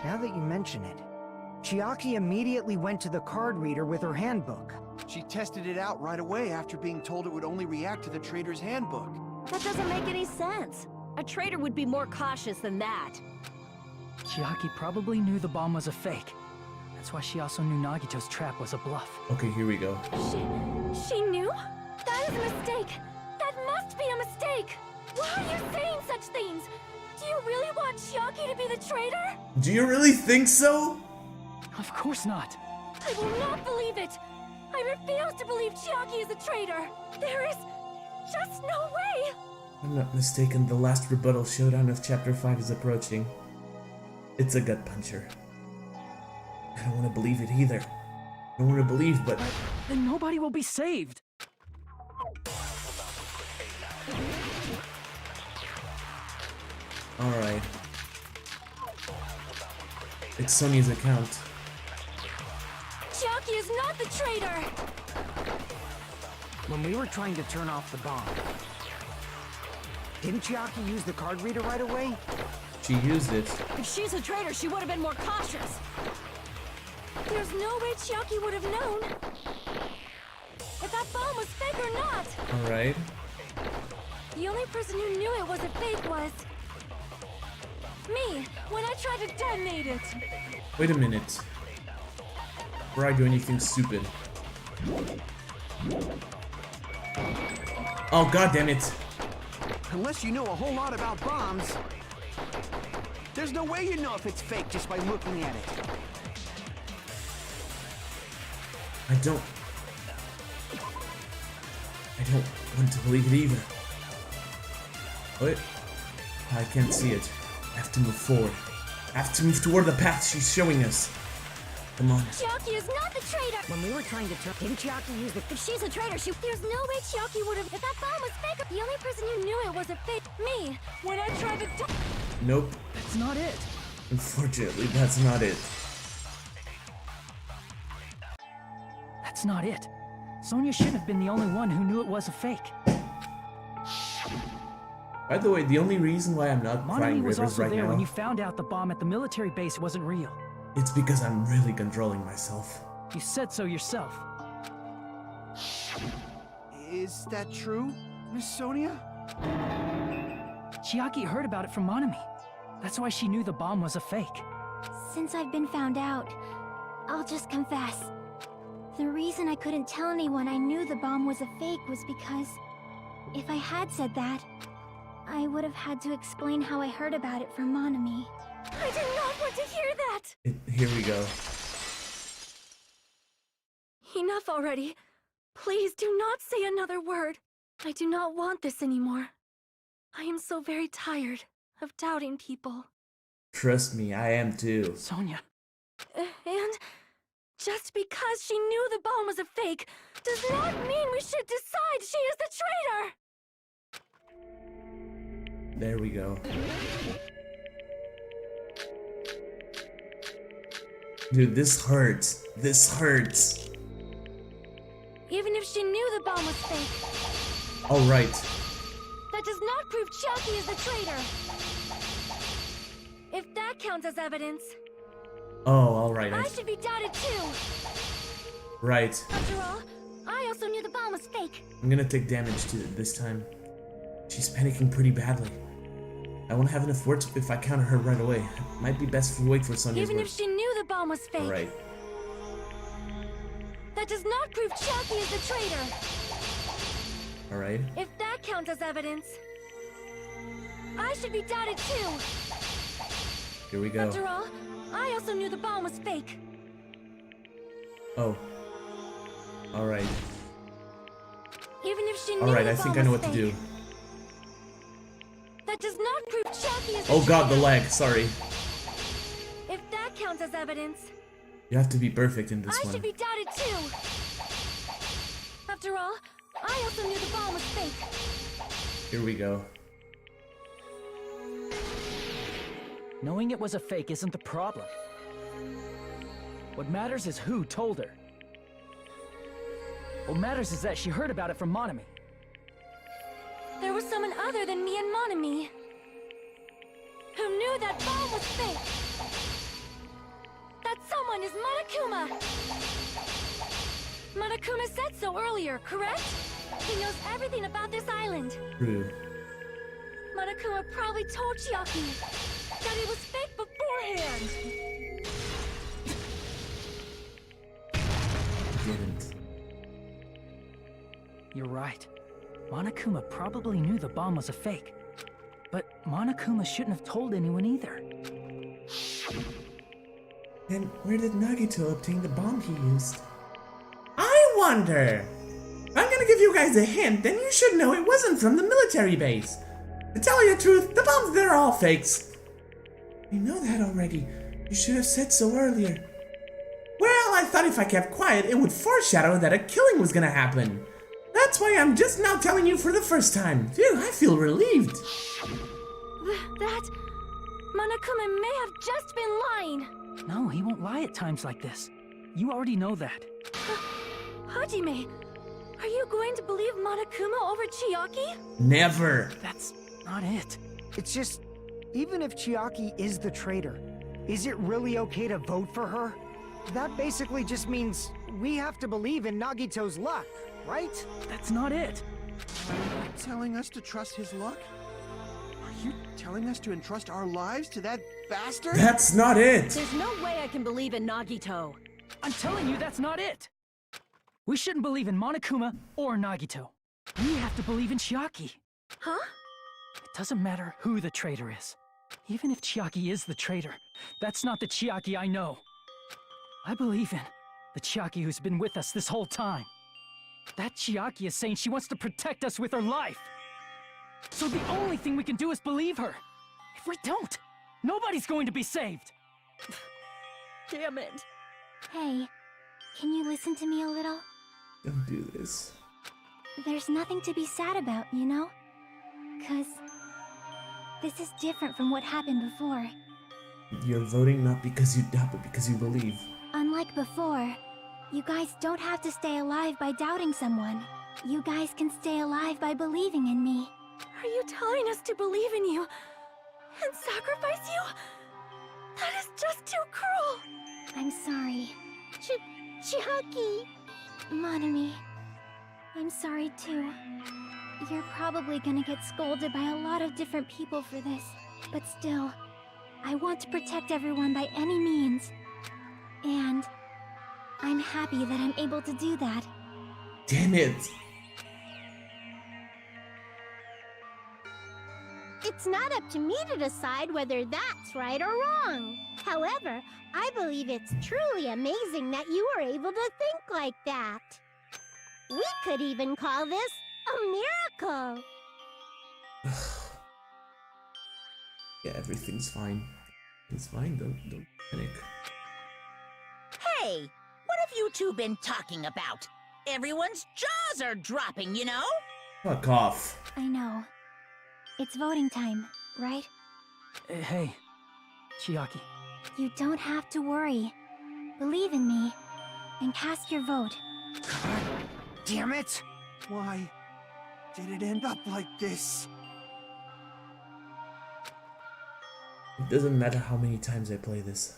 Now that you mention it, Chiaki immediately went to the card reader with her handbook. She tested it out right away after being told it would only react to the traitor's handbook. That doesn't make any sense. A traitor would be more cautious than that. Chiaki probably knew the bomb was a fake. That's why she also knew Nagito's trap was a bluff. Okay, here we go. She knew? That is a mistake. That must be a mistake. Why are you saying such things? Do you really want Chiaki to be the traitor? Do you really think so? Of course not. I will not believe it. I refuse to believe Chiaki is a traitor. There is just no way. I'm not mistaken, the last rebuttal showdown of Chapter 5 is approaching. It's a gut puncher. I don't want to believe it either. I don't want to believe, but... Then nobody will be saved. Alright. It's Sonia's account. Chiaki is not the traitor. When we were trying to turn off the bomb, didn't Chiaki use the card reader right away? She used it. If she's a traitor, she would have been more cautious. There's no way Chiaki would have known if that bomb was fake or not. Alright. The only person who knew it was a fake was me, when I tried to detonate it. Wait a minute. Before I do anything stupid. Oh, god damn it. Unless you know a whole lot about bombs, there's no way you know if it's fake just by looking at it. I don't want to believe it either. Wait. I can't see it. I have to move forward. I have to move toward the path she's showing us. Come on. Chiaki is not the traitor! When we were trying to didn't Chiaki use the... If she's a traitor, there's no way Chiaki would have... If that bomb was fake, the only person who knew it was a fake... Me! When I tried to... Nope. That's not it. Unfortunately, that's not it. That's not it. Sonia shouldn't have been the only one who knew it was a fake. By the way, the only reason why I'm not crying Monami was rivers also right there now, when you found out the bomb at the military base wasn't real. it's because I'm really controlling myself. You said so yourself. Is that true, Miss Sonia? Chiaki heard about it from Monami. That's why she knew the bomb was a fake. Since I've been found out, I'll just confess. The reason I couldn't tell anyone I knew the bomb was a fake was because... if I had said that, I would have had to explain how I heard about it from Monami. I did not want to hear that! Here we go. Enough already. Please do not say another word. I do not want this anymore. I am so very tired of doubting people. Trust me, I am too. Sonia. And just because she knew the bomb was a fake does not mean we should decide she is the traitor! There we go. Dude, this hurts. This hurts. Even if she knew the bomb was fake, Alright. that does not prove Chiaki is the traitor. If that counts as evidence, Oh, alright. I should be doubted too. Right. After all, I also knew the bomb was fake. I'm gonna take damage to it this time. She's panicking pretty badly. I won't have enough words if I counter her right away. Might be best if we wait for Sonia's Even if words. she knew the bomb was fake, Alright. that does not prove Chiaki is the traitor. Alright. If that counts as evidence, I should be doubted too. Here we go. After all, I also knew the bomb was fake. Oh. Alright. Even if she knew Alright, the I bomb think I know was what to do. fake, that does not prove Chiaki is the Oh god, the traitor. lag, sorry. If that counts as evidence, You have to be perfect in this I one. should be doubted too. After all, I also knew the bomb was fake. Here we go. Knowing it was a fake isn't the problem. What matters is who told her. What matters is that she heard about it from Monami. There was someone other than me and Monami who knew that bomb was fake. That someone is Monokuma. Monokuma said so earlier, correct? He knows everything about this island. True. Monokuma probably told Chiaki that it was fake beforehand. Didn't. You're right. Monokuma probably knew the bomb was a fake. But Monokuma shouldn't have told anyone either. Then where did Nagito obtain the bomb he used? I wonder! I'm gonna give you guys a hint, and you should know it wasn't from the military base. To tell you the truth, the bombs there are all fakes. You know that already. You should have said so earlier. Well, I thought if I kept quiet, it would foreshadow that a killing was gonna happen. That's why I'm just now telling you for the first time. Phew, I feel relieved. That... Monokuma may have just been lying. No, he won't lie at times like this. You already know that. Hajime, are you going to believe Monokuma over Chiaki? Never. That's not it. It's just, even if Chiaki is the traitor, is it really okay to vote for her? That basically just means we have to believe in Nagito's luck, right? That's not it. Telling us to trust his luck? Are you telling us to entrust our lives to that bastard? That's not it. There's no way I can believe in Nagito. I'm telling you, that's not it. We shouldn't believe in Monokuma or Nagito. We have to believe in Chiaki. Huh? It doesn't matter who the traitor is. Even if Chiaki is the traitor, that's not the Chiaki I know. I believe in the Chiaki who's been with us this whole time. That Chiaki is saying she wants to protect us with her life. So the only thing we can do is believe her. If we don't, nobody's going to be saved. Damn it. Hey, can you listen to me a little? Don't do this. There's nothing to be sad about, you know? 'Cause this is different from what happened before. You're voting not because you doubt, but because you believe. Unlike before, you guys don't have to stay alive by doubting someone. You guys can stay alive by believing in me. Are you telling us to believe in you and sacrifice you? That is just too cruel. I'm sorry. Chiaki. Monami, I'm sorry too. You're probably gonna get scolded by a lot of different people for this, but still, I want to protect everyone by any means. And I'm happy that I'm able to do that. Damn it! It's not up to me to decide whether that's right or wrong. However, I believe it's truly amazing that you were able to think like that. We could even call this a miracle. Yeah, everything's fine. It's fine, don't panic. Hey, what have you two been talking about? Everyone's jaws are dropping, you know? Fuck off. I know. It's voting time, right? Hey, Chiaki. You don't have to worry. Believe in me, and cast your vote. Damn it! Why did it end up like this? It doesn't matter how many times I play this.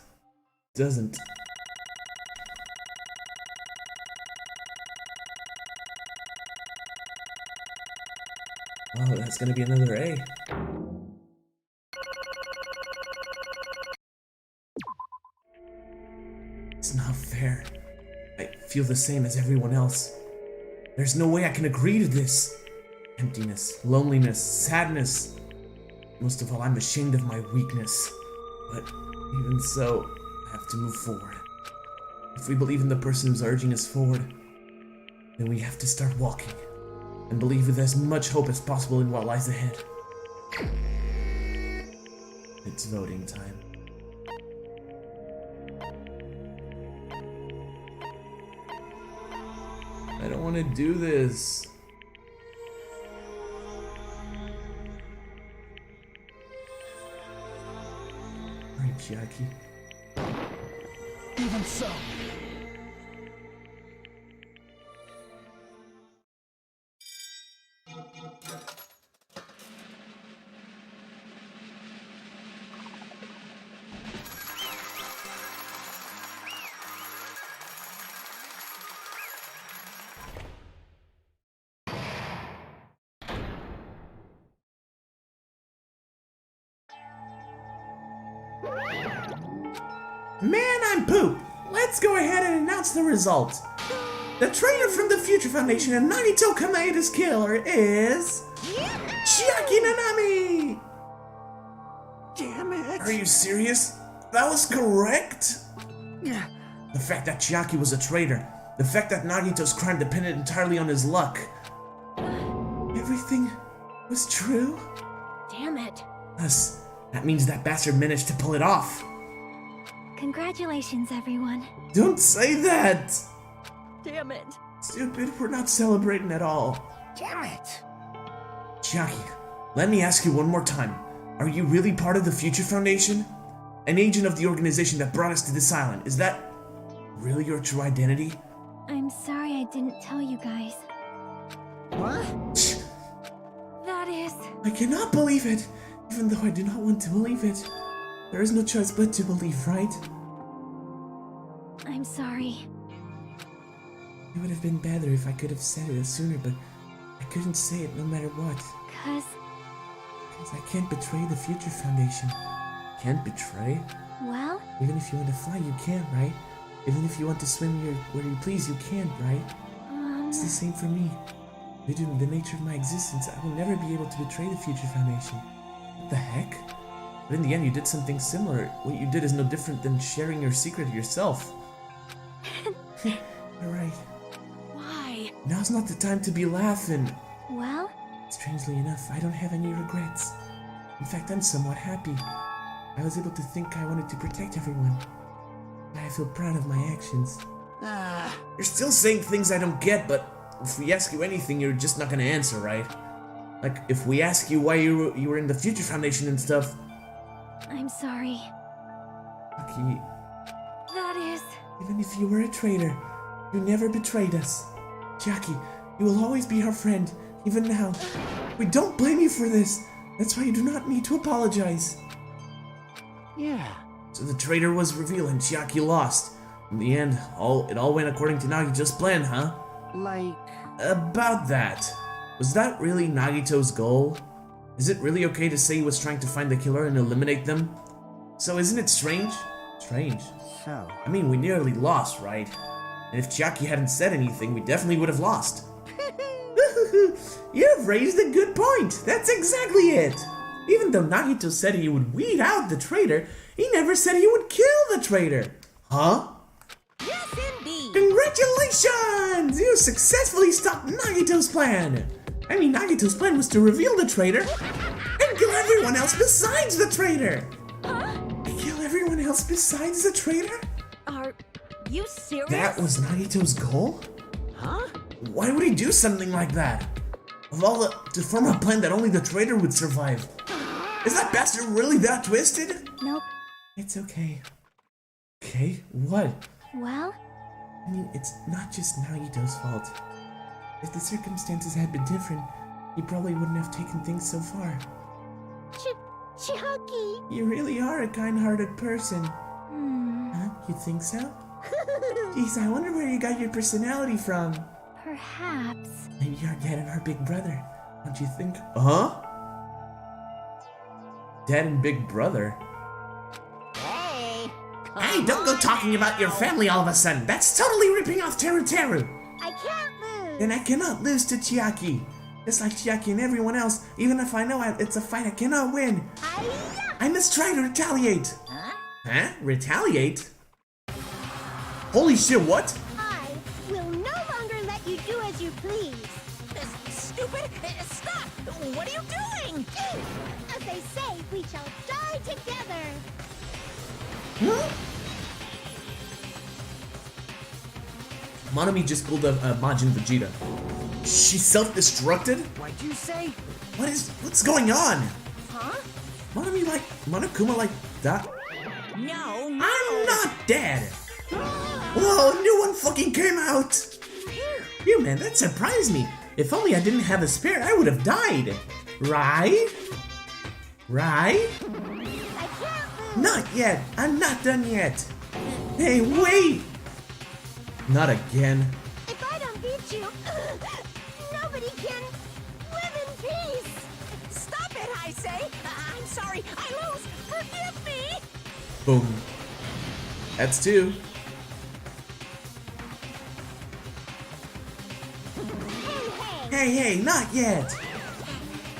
It doesn't. Oh, that's gonna be another A. It's not fair. I feel the same as everyone else. There's no way I can agree to this. Emptiness, loneliness, sadness. Most of all, I'm ashamed of my weakness. But even so, I have to move forward. If we believe in the person who's urging us forward, then we have to start walking. And believe with as much hope as possible in what lies ahead. It's voting time. I don't want to do this. Alright, Chiaki. Even so. Man, I'm poop! Let's go ahead and announce the result. The traitor from the Future Foundation and Nagito Kameda's killer is... Chiaki Nanami! Damn it! Are you serious? That was correct? The fact that Chiaki was a traitor, the fact that Nagito's crime depended entirely on his luck. Everything was true? Damn it. Thus, that means that bastard managed to pull it off. Congratulations, everyone. Don't say that! Damn it. Stupid, we're not celebrating at all. Damn it! Chiaki, let me ask you one more time. Are you really part of the Future Foundation? An agent of the organization that brought us to this island. Is that really your true identity? I'm sorry I didn't tell you guys. What? That is... I cannot believe it, even though I do not want to believe it. There is no choice but to believe, right? I'm sorry. It would have been better if I could have said it sooner, but I couldn't say it no matter what. Because I can't betray the Future Foundation. Can't betray? well, Even if you want to fly, you can't, right? Even if you want to swim where you please, you can't, right? It's the same for me. Due to the nature of my existence, I will never be able to betray the Future Foundation. What the heck? But in the end, you did something similar. What you did is no different than sharing your secret yourself. Alright. Why? Now's not the time to be laughing. well, Strangely enough, I don't have any regrets. In fact, I'm somewhat happy. I was able to think I wanted to protect everyone. I feel proud of my actions. You're still saying things I don't get, but if we ask you anything, you're just not gonna answer, right? Like, if we ask you why you were in the Future Foundation and stuff... I'm sorry. Chiaki, That is... even if you were a traitor, you never betrayed us. Chiaki, you will always be our friend, even now. We don't blame you for this. That's why you do not need to apologize. Yeah. So the traitor was revealed and Chiaki lost. In the end, it all went according to Nagito's plan, huh? Like... About that. Was that really Nagito's goal? Is it really okay to say he was trying to find the killer and eliminate them? So isn't it strange? Strange. So... I mean, we nearly lost, right? And if Chiaki hadn't said anything, we definitely would have lost. You've raised a good point. That's exactly it. Even though Nagito said he would weed out the traitor, he never said he would kill the traitor. Huh? Yes, indeed. Congratulations! You successfully stopped Nagito's plan. I mean, Nagito's plan was to reveal the traitor and kill everyone else besides the traitor. Kill everyone else besides the traitor? Are you serious? That was Nagito's goal? Huh? Why would he do something like that? Of all to form a plan that only the traitor would survive. Is that bastard really that twisted? Nope. It's okay. Okay, what? Well, I mean, it's not just Nagito's fault. If the circumstances had been different, he probably wouldn't have taken things so far. Chiaki! You really are a kind-hearted person. Huh? You think so? Jeez, I wonder where you got your personality from. perhaps. Maybe our dad and our big brother. Don't you think? Huh? Dad and big brother? Hey, don't go talking about your family all of a sudden. That's totally ripping off Teru Teru. I can't lose! Then I cannot lose to Chiaki. Just like Chiaki and everyone else, even if I know it's a fight I cannot win. I must try to retaliate. Huh? Retaliate? Holy shit, what? I will no longer let you do as you please. Stupid! Stop! What are you doing? As they say, we shall die together. Huh? Monami just pulled a Majin Vegeta. She self-destructed? What'd you say? What's going on? Huh? Monokuma like that? No, I'm not dead! Whoa, new one fucking came out! Phew, man, that surprised me. If only I didn't have a spare, I would have died. Right? Right? I can't lose. Not yet. I'm not done yet. Hey, wait! Not again. If I don't beat you, nobody can live in peace. Stop it, I say! I'm sorry, I lose! Forgive me! Boom. That's two. Hey, not yet.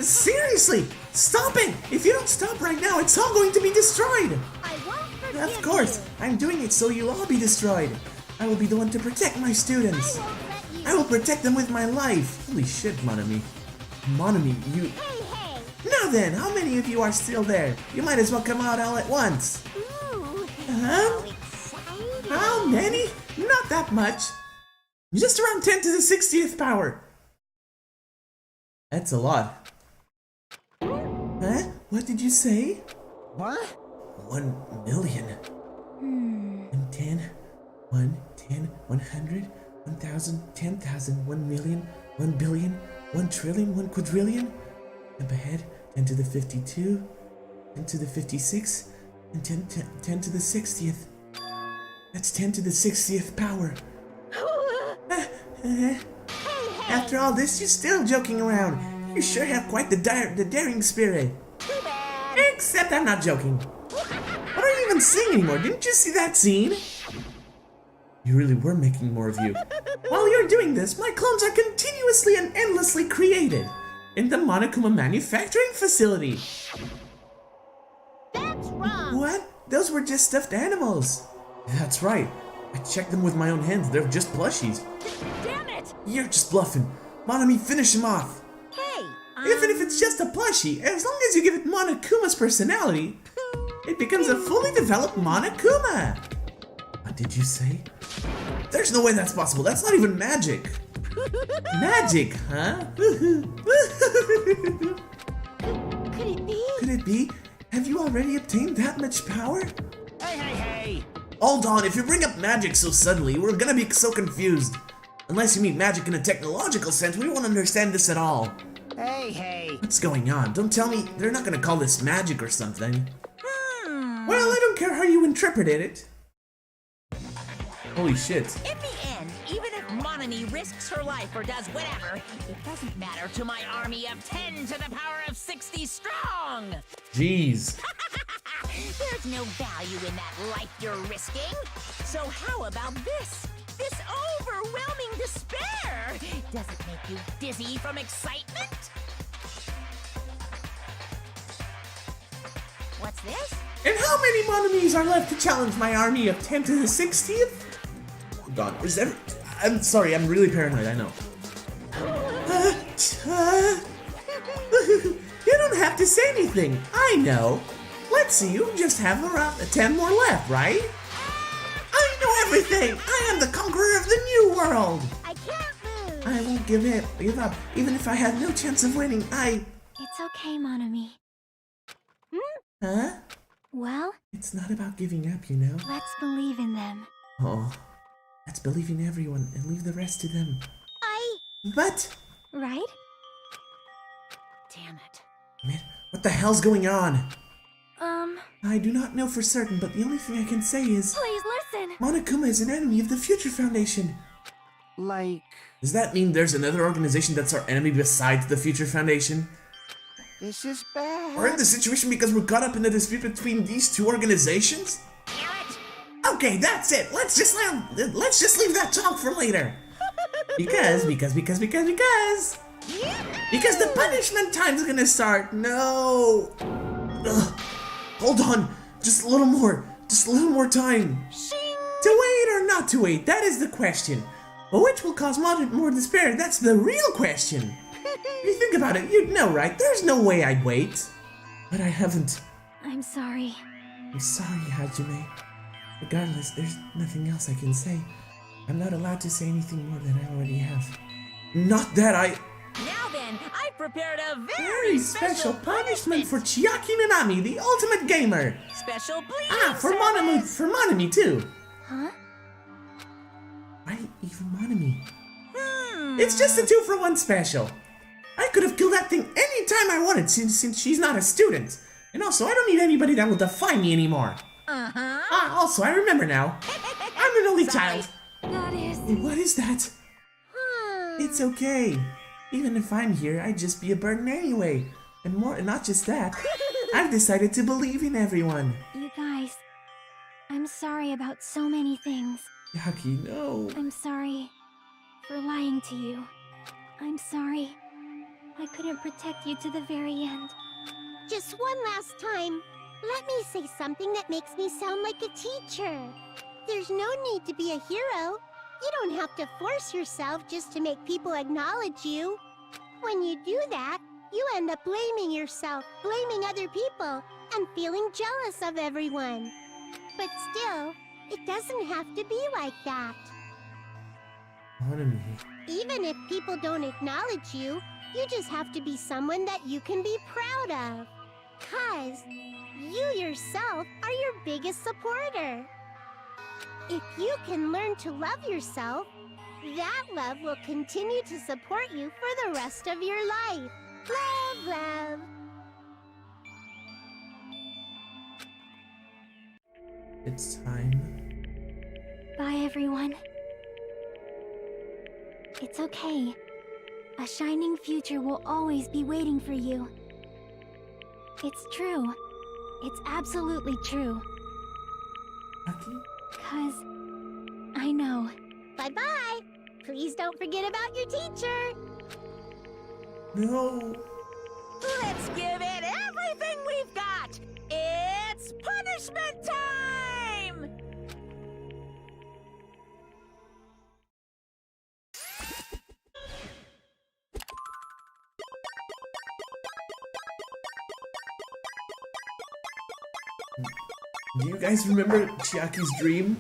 Seriously, stop it! If you don't stop right now, it's all going to be destroyed. I won't forgive Of course, you. I'm doing it so you'll all be destroyed. I will be the one to protect my students. I won't let you. I will protect them with my life. Holy shit, Monami. Monami, you... Hey! Now then, how many of you are still there? You might as well come out all at once. Ooh, Huh? so exciting. How many? Not that much. Just around 10 to the 60th power. That's a lot. Huh? What did you say? What? 1 million. 10, 100, 1,000, 10,000, 1 million, 1 billion, 1 trillion, 1 quadrillion. Up ahead, 10 to the 52, 10 to the 56, and 10 to the 60th. That's 10 to the 60th power. After all this, you're still joking around. You sure have quite the daring spirit. Too bad. Except I'm not joking. What are you even saying anymore? Didn't you see that scene? You really were making more of you. While you're doing this, my clones are continuously and endlessly created in the Monokuma manufacturing facility. That's wrong. What? Those were just stuffed animals. That's right. I checked them with my own hands. They're just plushies. Damn it! You're just bluffing. Monami, finish him off. Hey, Even if it's just a plushie, as long as you give it Monokuma's personality, it becomes a fully developed Monokuma. What did you say? There's no way that's possible. That's not even magic. Magic, huh? Could it be? Could it be? Have you already obtained that much power? Hey! Hold on, if you bring up magic so suddenly, we're gonna be so confused. Unless you mean magic in a technological sense, we won't understand this at all. Hey! What's going on? Don't tell me they're not gonna call this magic or something. Well, I don't care how you interpreted it. Holy shit. In the end, even if Monami risks her life or does whatever, it doesn't matter to my army of 10 to the power of 60 strong! Jeez. There's no value in that life you're risking. So how about this? This overwhelming despair! Does it make you dizzy from excitement? What's this? And how many Monomis are left to challenge my army of 10 to the 60th? Hold on, I'm sorry, I'm really paranoid, I know. You don't have to say anything, I know. Let's see, you just have around 10 more left, right? I know everything! I am the conqueror of the new world! I can't lose. I won't give up, even if I had no chance of winning, It's okay, Monami. Huh? Well, It's not about giving up, you know? let's believe in them. Oh, let's believe in everyone and leave the rest to them. But, Right? Damn it. man, what the hell's going on? Um, I do not know for certain, but the only thing I can say is please listen. Monokuma is an enemy of the Future Foundation. Like, Does that mean there's another organization that's our enemy besides the Future Foundation? this is bad. We're in this situation because we're caught up in the dispute between these two organizations? Damn it! Okay, that's it. Let's just leave that talk for later. Because the punishment time's gonna start. No. Ugh. Hold on. Just a little more time. To wait or not to wait, that is the question. But which will cause more despair? That's the real question. If you think about it, you'd know, right? There's no way I'd wait. But I haven't. I'm sorry. I'm sorry, Hajime. Regardless, there's nothing else I can say. I'm not allowed to say anything more than I already have. Not that I... Now then, I prepared a Very special punishment for Chiaki Minami, the ultimate gamer. Special bleeding For Monami too. Huh? Why even Monami? It's just a 2-for-1 special. I could have killed that thing anytime I wanted since she's not a student. And also, I don't need anybody that will defy me anymore. Also, I remember now. I'm an only child. That is... What is that? It's okay. Even if I'm here, I'd just be a burden anyway. And not just that. I've decided to believe in everyone. You guys, I'm sorry about so many things. Yaki, no. I'm sorry for lying to you. I'm sorry I couldn't protect you to the very end. Just one last time, let me say something that makes me sound like a teacher. There's no need to be a hero. You don't have to force yourself just to make people acknowledge you. When you do that, you end up blaming yourself, blaming other people, and feeling jealous of everyone. But still, it doesn't have to be like that. Monami. Even if people don't acknowledge you, you just have to be someone that you can be proud of. 'Cause you yourself are your biggest supporter. If you can learn to love yourself, that love will continue to support you for the rest of your life. Love, love. It's time. Bye, everyone. It's okay. A shining future will always be waiting for you. It's true. It's absolutely true. Yaki? 'Cause I know. Bye-bye. Please don't forget about your teacher. No. Let's give it everything we've got! It's punishment time! Do you guys remember Chiaki's dream?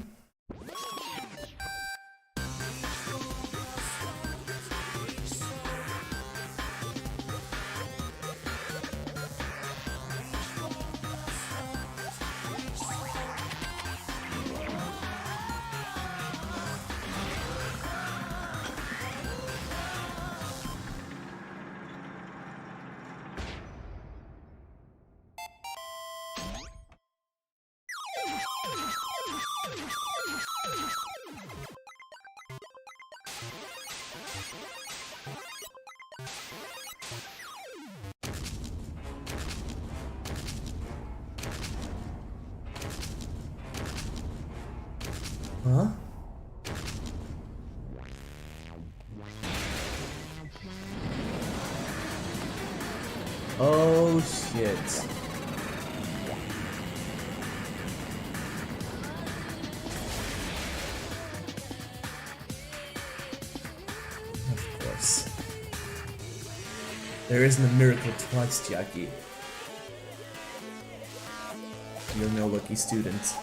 Huh? Oh shit. Of course. There isn't a miracle twice, Chiaki. You're no lucky student.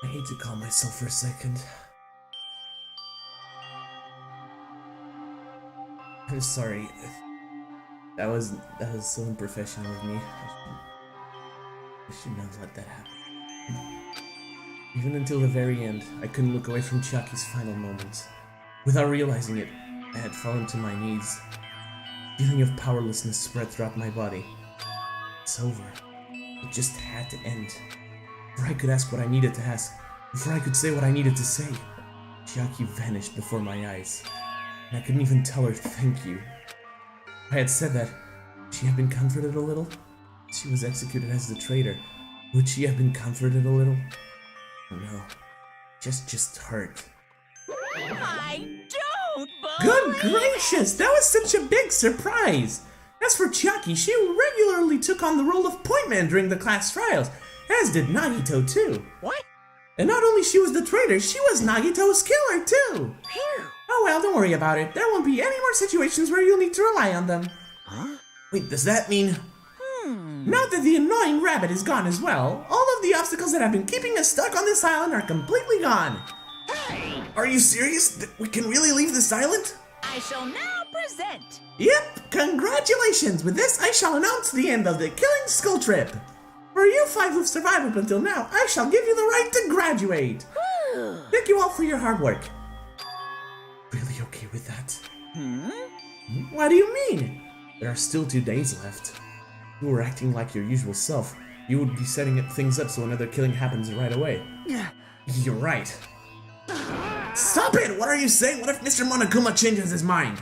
I hate to calm myself for a second. I'm sorry. That was so unprofessional of me. I should not let that happen. Even until the very end, I couldn't look away from Chiaki's final moments. Without realizing it, I had fallen to my knees. A feeling of powerlessness spread throughout my body. It's over. It just had to end. Before I could ask what I needed to ask, before I could say what I needed to say, Chiaki vanished before my eyes, and I couldn't even tell her thank you. If I had said that, would she have been comforted a little? She was executed as the traitor. Would she have been comforted a little? Oh no. Just hurt. I don't Good gracious! That was such a big surprise! As for Chiaki, she regularly took on the role of point man during the class trials, as did Nagito too. What? And not only she was the traitor, she was Nagito's killer too! Phew. Oh well, don't worry about it. There won't be any more situations where you'll need to rely on them. Huh? Wait, does that mean... Now that the annoying rabbit is gone as well, all of the obstacles that have been keeping us stuck on this island are completely gone. Hey! Are you serious? We can really leave this island? I shall now present. Yep, congratulations! With this, I shall announce the end of the Killing Skull trip. For you 5 who've survived up until now, I shall give you the right to graduate. Thank you all for your hard work. Really okay with that? What do you mean? There are still 2 days left. If you were acting like your usual self, you would be setting things up so another killing happens right away. You're right. Stop it! What are you saying? What if Mr. Monokuma changes his mind?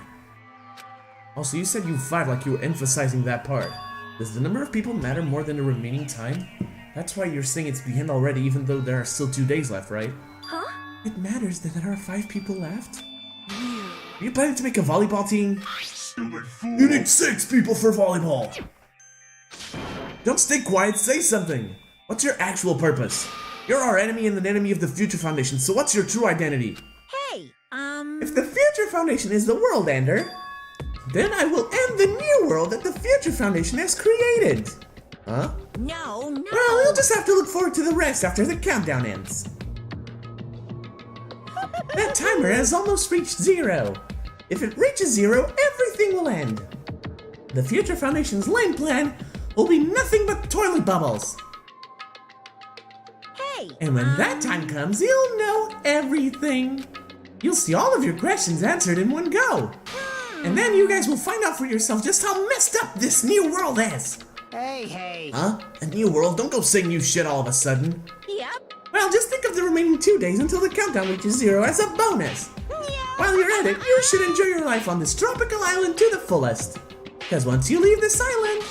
Also, you said you 5 like you were emphasizing that part. Does the number of people matter more than the remaining time? That's why you're saying it's the end already even though there are still 2 days left, right? Huh? It matters that there are 5 people left? Are you planning to make a volleyball team? You need 6 people for volleyball! Don't stay quiet, say something! What's your actual purpose? You're our enemy and an enemy of the Future Foundation, so what's your true identity? Hey, If the Future Foundation is the world ender, then I will end the new world that the Future Foundation has created! Huh? no. Well, you'll just have to look forward to the rest after the countdown ends. That timer has almost reached 0. If it reaches 0, everything will end. The Future Foundation's lame plan will be nothing but toilet bubbles. Hey, And when that time comes, you'll know everything. You'll see all of your questions answered in one go. And then you guys will find out for yourself just how messed up this new world is. Hey. Huh? A new world? Don't go saying new shit all of a sudden. Yep. Well, Well, just think of the remaining 2 days until the countdown reaches 0 as a bonus. While you're at it, you should enjoy your life on this tropical island to the fullest. Because once you leave this island,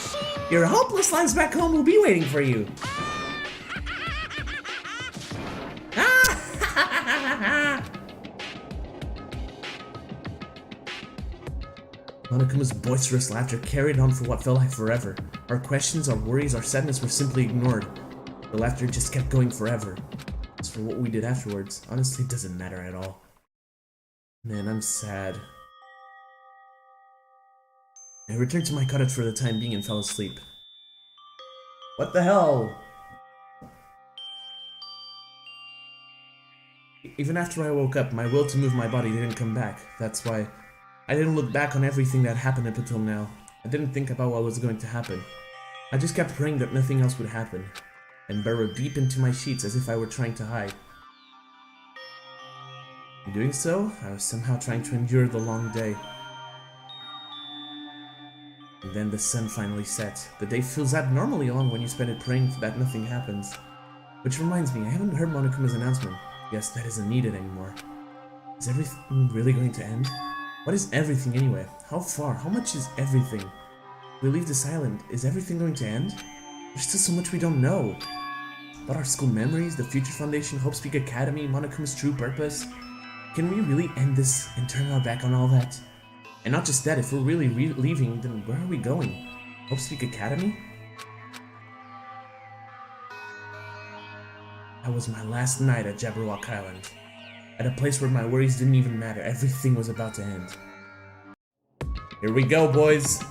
your hopeless lives back home will be waiting for you. Monokuma's boisterous laughter carried on for what felt like forever. Our questions, our worries, our sadness were simply ignored. The laughter just kept going forever. As for what we did afterwards, honestly, it doesn't matter at all. Man, I'm sad. I returned to my cottage for the time being and fell asleep. What the hell? Even after I woke up, my will to move my body didn't come back. That's why I didn't look back on everything that happened up until now. I didn't think about what was going to happen. I just kept praying that nothing else would happen, and burrowed deep into my sheets as if I were trying to hide. In doing so, I was somehow trying to endure the long day. And then the sun finally set. The day feels abnormally long when you spend it praying that nothing happens. Which reminds me, I haven't heard Monokuma's announcement. Yes, that isn't needed anymore. Is everything really going to end? What is everything anyway? How far? How much is everything? We leave this island. Is everything going to end? There's still so much we don't know. About our school memories, the Future Foundation, Hope Speak Academy, Monokuma's true purpose. Can we really end this and turn our back on all that? And not just that, if we're really leaving, then where are we going? Hope Speak Academy? That was my last night at Jabberwock Island. At a place where my worries didn't even matter. Everything was about to end. Here we go, boys.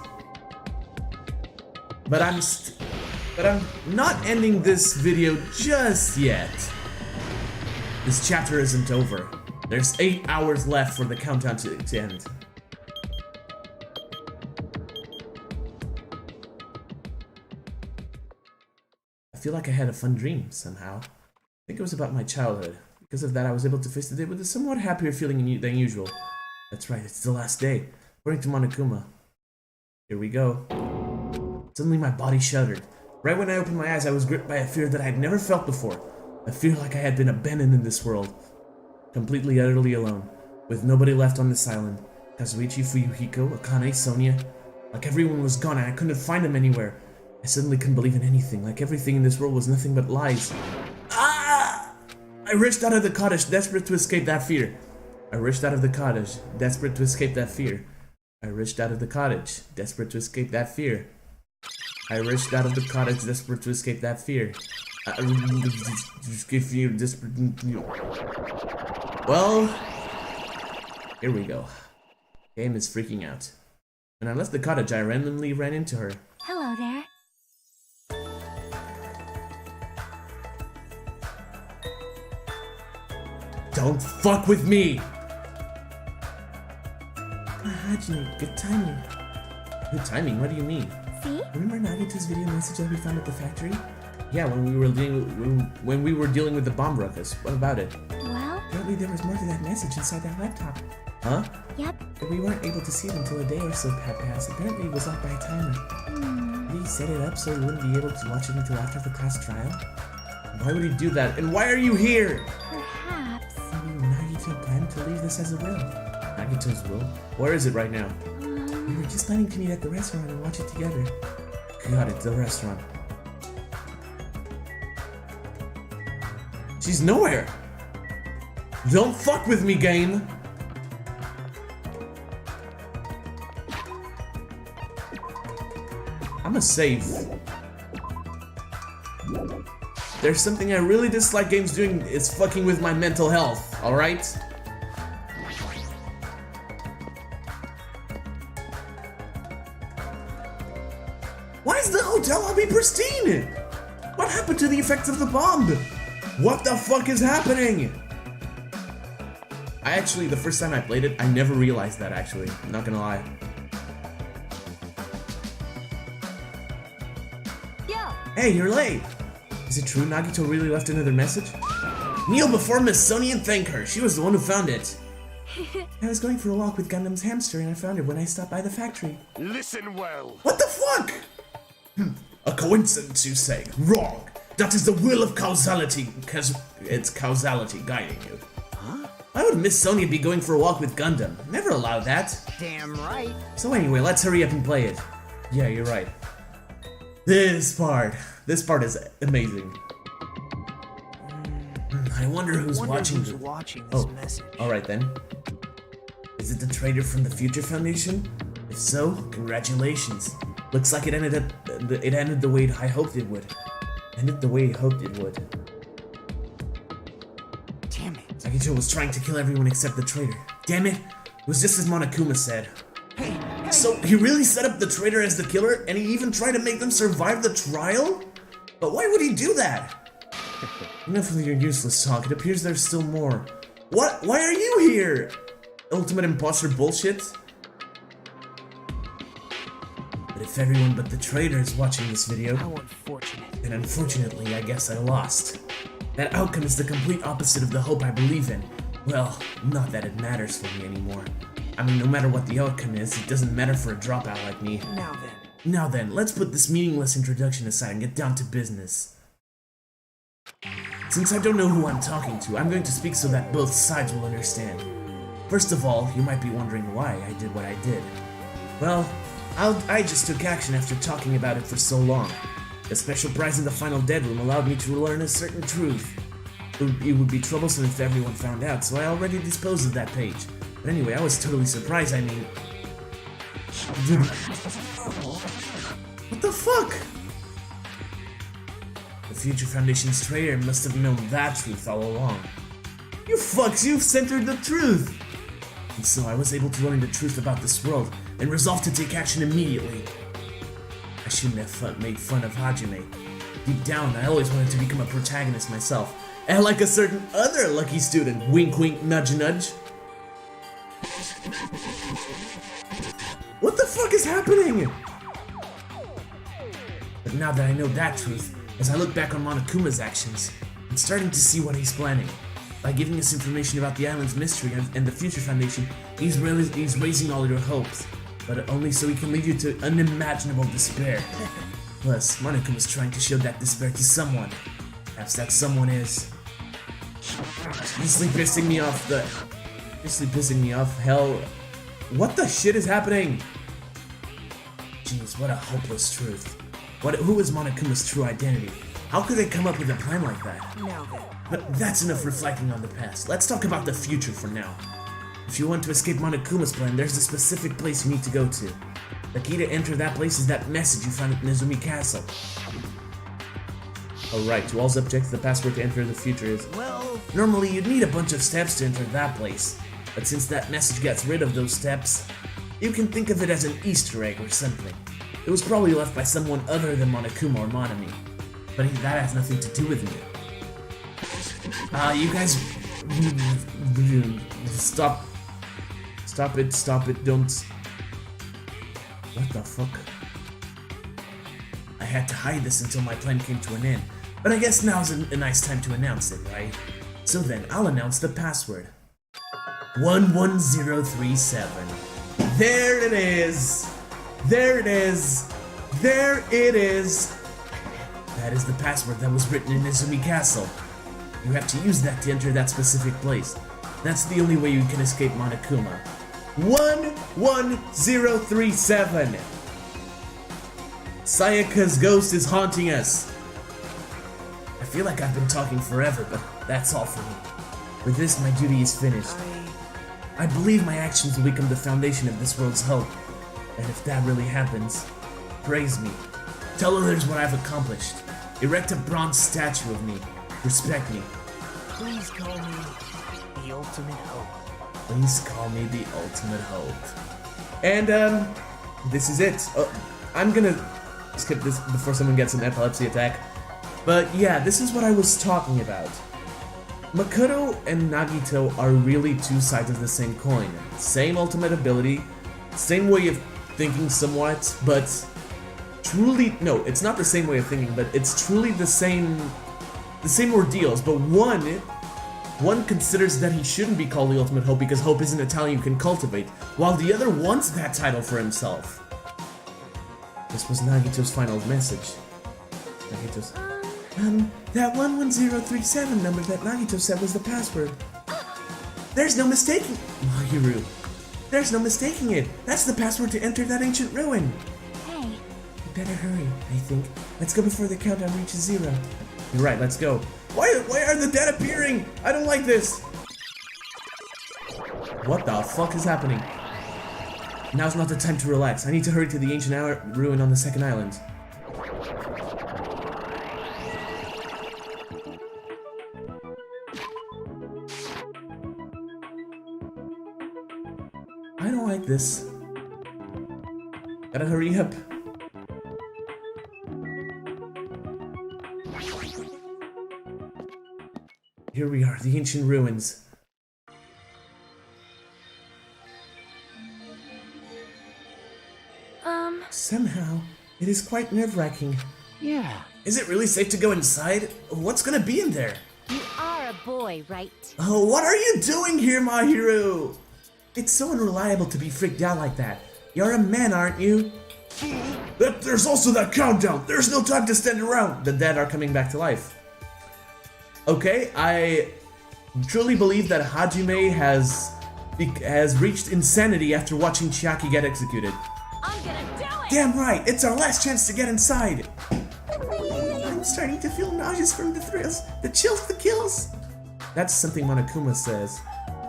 But I'm not ending this video just yet. This chapter isn't over. There's 8 hours left for the countdown to end. I feel like I had a fun dream, somehow. I think it was about my childhood. Because of that, I was able to face the day with a somewhat happier feeling than usual. That's right, it's the last day, according to Monokuma. Here we go. Suddenly my body shuddered. Right when I opened my eyes, I was gripped by a fear that I had never felt before. A fear like I had been abandoned in this world. Completely, utterly alone. With nobody left on this island. Kazuichi, Fuyuhiko, Akane, Sonia. Like everyone was gone and I couldn't find them anywhere. I suddenly couldn't believe in anything, like everything in this world was nothing but lies. Ah! I rushed out of the cottage, desperate to escape that fear. I rushed out of the cottage, desperate to escape that fear. I rushed out of the cottage, desperate to escape that fear. I rushed out of the cottage, desperate to escape that fear. Well, here we go. Game is freaking out. When I left the cottage, I randomly ran into her. Hello there. Don't fuck with me! Hajime, good timing. Good timing? What do you mean? See? Remember Nagito's video message that we found at the factory? Yeah, when we were dealing with the bomb ruckus. What about it? Well? Apparently there was more to that message inside that laptop. Huh? Yep. But we weren't able to see it until a day or so had passed. Apparently it was locked by a timer. Did he set it up so we wouldn't be able to watch it until after the class trial? Why would he do that? And why are you here? Perhaps. Maybe Nagito planned to leave this as a will. Nagito's will? Where is it right now? We were just planning to meet at the restaurant and watch it together. God, it's the restaurant. She's nowhere! Don't fuck with me, game! I'ma save. There's something I really dislike games doing, is fucking with my mental health, alright? Why is the hotel lobby pristine? What happened to the effects of the bomb? What the fuck is happening? I actually, the first time I played it, I never realized that actually, I'm not gonna lie. Yo! Hey, you're late! Is it true Nagito really left another message? Kneel before Miss Sonia and thank her, she was the one who found it. I was going for a walk with Gundam's hamster and I found it when I stopped by the factory. Listen well. What the fuck? A coincidence, you say? Wrong. That is the will of causality, because it's causality guiding you. Huh? Why would Miss Sonia be going for a walk with Gundam? Never allow that. Damn right. So anyway, let's hurry up and play it. Yeah, you're right. This part is amazing. I wonder who's watching this message. Alright then. Is it the traitor from the Future Foundation? If so, congratulations. Looks like it ended the way I hoped it would. Ended the way I hoped it would. Damn it. Nagito was trying to kill everyone except the traitor. Damn it! It was just as Monokuma said. Hey, So he really set up the traitor as the killer, and he even tried to make them survive the trial? But why would he do that? Enough of your useless talk, it appears there's still more. What? Why are you here? Ultimate imposter bullshit? But if everyone but the traitor is watching this video, How unfortunate. then unfortunately I guess I lost. That outcome is the complete opposite of the hope I believe in. Well, not that it matters for me anymore. I mean, no matter what the outcome is, it doesn't matter for a dropout like me. Now then, let's put this meaningless introduction aside and get down to business. Since I don't know who I'm talking to, I'm going to speak so that both sides will understand. First of all, you might be wondering why I did what I did. Well, I just took action after talking about it for so long. The special prize in the final dead room allowed me to learn a certain truth. It would be troublesome if everyone found out, so I already disposed of that page. But anyway, I was totally surprised, I mean... Dude. What the fuck? The Future Foundation's traitor must have known that truth all along. You fucks, you've centered the truth! And so I was able to learn the truth about this world, and resolved to take action immediately. I shouldn't have made fun of Hajime. Deep down, I always wanted to become a protagonist myself, and like a certain other lucky student, wink wink nudge nudge. What the fuck is happening? But now that I know that truth, as I look back on Monokuma's actions, I'm starting to see what he's planning. By giving us information about the island's mystery and the Future Foundation, he's raising all your hopes, but only so he can lead you to unimaginable despair. Plus, Monokuma's trying to show that despair to someone. Perhaps that someone is... Seriously pissing me off, hell... What the shit is happening? Jeez, what a hopeless truth. Who is Monokuma's true identity? How could they come up with a plan like that? But that's enough reflecting on the past. Let's talk about the future for now. If you want to escape Monokuma's plan, there's a specific place you need to go to. The key to enter that place is that message you found at Nezumi Castle. Alright, to all subjects, the password to enter the future is... Well... Normally, you'd need a bunch of steps to enter that place. But since that message gets rid of those steps, you can think of it as an Easter egg or something. It was probably left by someone other than Monokuma or Monami. But that has nothing to do with me. You guys... Stop it, don't... What the fuck? I had to hide this until my plan came to an end, but I guess now's a nice time to announce it, right? So then, I'll announce the password. 11037. There it is! There it is! There it is! That is the password that was written in Nezumi Castle. You have to use that to enter that specific place. That's the only way you can escape Monokuma. 11037! Sayaka's ghost is haunting us. I feel like I've been talking forever, but that's all for me. With this, my duty is finished. I believe my actions will become the foundation of this world's hope. And if that really happens, praise me. Tell others what I've accomplished. Erect a bronze statue of me. Respect me. Please call me the ultimate hope. Please call me the ultimate hope. And, this is it. I'm gonna skip this before someone gets an epilepsy attack. But yeah, this is what I was talking about. Makoto and Nagito are really two sides of the same coin. Same ultimate ability, same way of thinking somewhat, but truly, no, it's not the same way of thinking, but it's truly the same ordeals, but one considers that he shouldn't be called the ultimate hope because hope isn't a talent you can cultivate, while the other wants that title for himself. This was Nagito's final message. That 11037 number that Nagito said was the password. There's no mistaking Mahiru. There's no mistaking it. That's the password to enter that ancient ruin. Hey, We better hurry, I think. Let's go before the countdown reaches 0. You're right, let's go. Why are the dead appearing? I don't like this. What the fuck is happening? Now's not the time to relax. I need to hurry to the ancient ruin on the second island. I don't like this. Gotta hurry up. Here we are, the ancient ruins. Somehow, it is quite nerve-wracking. Yeah. Is it really safe to go inside? What's gonna be in there? You are a boy, right? Oh, what are you doing here, Mahiru? It's so unreliable to be freaked out like that. You're a man, aren't you? There's also that countdown. There's no time to stand around. The dead are coming back to life. Okay, I truly believe that Hajime has reached insanity after watching Chiaki get executed. I'm gonna do it! Damn right, it's our last chance to get inside. I'm starting to feel nauseous from the thrills, the chills, the kills. That's something Monokuma says.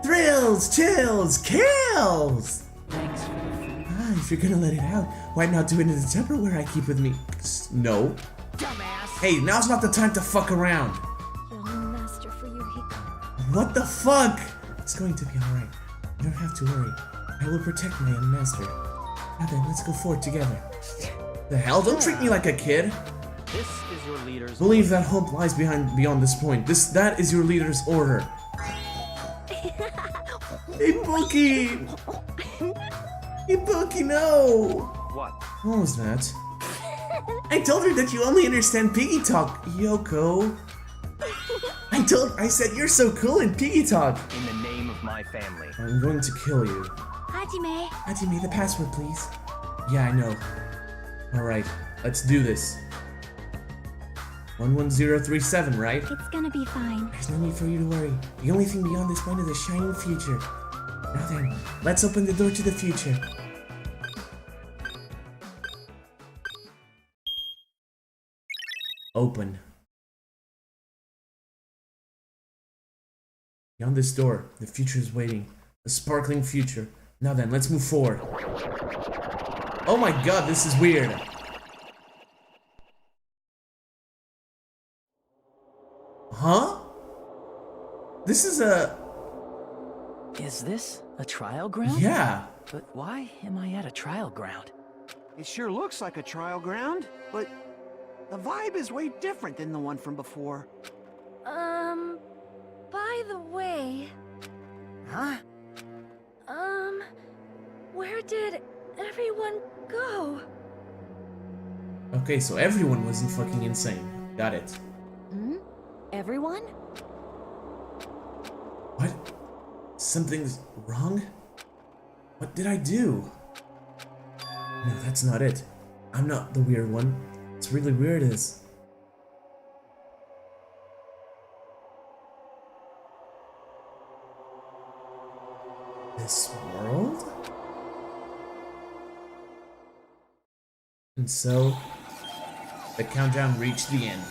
Thrills, chills, kills! Thanks. If you're gonna let it out, why not do it in the Tupperware I keep with me? No. Dumbass! Hey, now's not the time to fuck around. young master Fuyuhiko. What the fuck? It's going to be alright. You don't have to worry. I will protect my young master. Now then, let's go forward together. The hell? Don't treat me like a kid. This is your leader's Believe that hope lies beyond this point. That is your leader's order. Hey, Bookie! Hey, Bookie, no! what? What was that? I told her that you only understand piggy talk, Yoko. I said you're so cool in piggy talk. In the name of my family. I'm going to kill you. Hajime, Hajime, the password, please. Yeah, I know. Alright, let's do this. 11037, right? it's gonna be fine. There's no need for you to worry. The only thing beyond this point is a shining future. Now then, let's open the door to the future. Open. Beyond this door, the future is waiting. A sparkling future. Now then, let's move forward. Oh my god, this is weird. Huh? This is a... Is this a trial ground? Yeah. But why am I at a trial ground? It sure looks like a trial ground, but the vibe is way different than the one from before. By the way, Huh? where did everyone go? Okay, so everyone wasn't fucking insane. Got it. Everyone? What? Something's wrong? What did I do? No, that's not it. I'm not the weird one. It's really weird is... this world? And so, the countdown reached the end.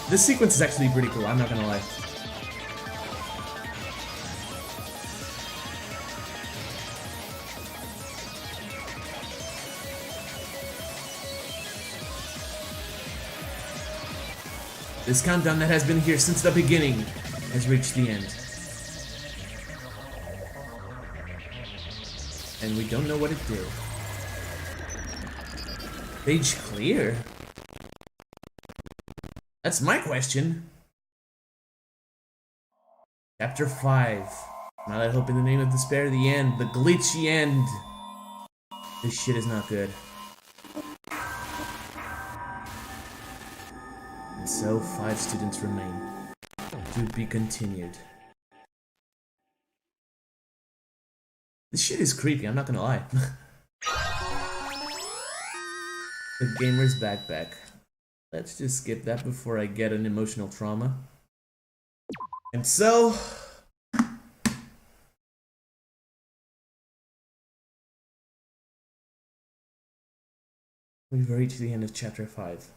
This sequence is actually pretty cool, I'm not gonna lie. This countdown that has been here since the beginning has reached the end. And we don't know what it did. Page clear? That's my question. Chapter 5. Now that hope in the name of despair, the end. The glitchy end. This shit is not good. And so, 5 students remain. To be continued. This shit is creepy, I'm not gonna lie. The gamer's backpack. Let's just skip that before I get an emotional trauma. And so... we've reached the end of chapter 5.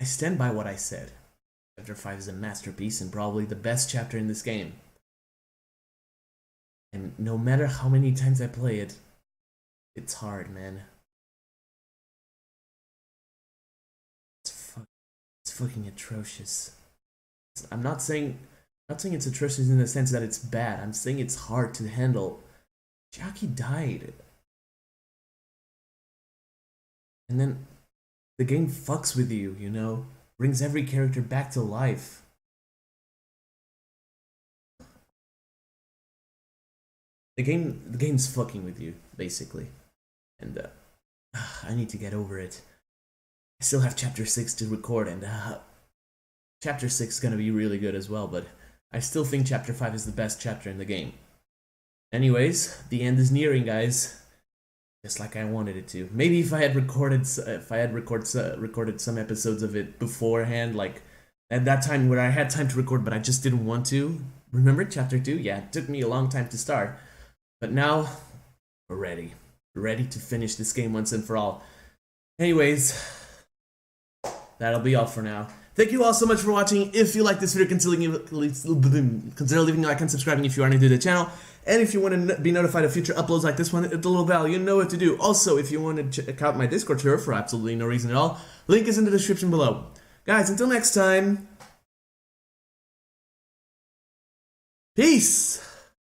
I stand by what I said. Chapter 5 is a masterpiece and probably the best chapter in this game. And no matter how many times I play it, it's hard, man. It's fucking atrocious. I'm not saying it's atrocious in the sense that it's bad. I'm saying it's hard to handle. Jackie died. And then the game fucks with you, you know? Brings every character back to life. The game's fucking with you, basically. And I need to get over it. I still have chapter 6 to record, and chapter 6 is gonna be really good as well, but I still think chapter 5 is the best chapter in the game. Anyways, the end is nearing, guys. Just like I wanted it to. Maybe if I had recorded some episodes of it beforehand, like at that time where I had time to record, but I just didn't want to. Remember chapter 2? Yeah, it took me a long time to start, but now we're ready to finish this game once and for all. Anyways, that'll be all for now. Thank you all so much for watching. If you like this video, consider leaving a like and subscribing if you are new to the channel. And if you want to be notified of future uploads like this one at the little bell, you know what to do. Also, if you want to check out my Discord server for absolutely no reason at all, link is in the description below. Guys, until next time,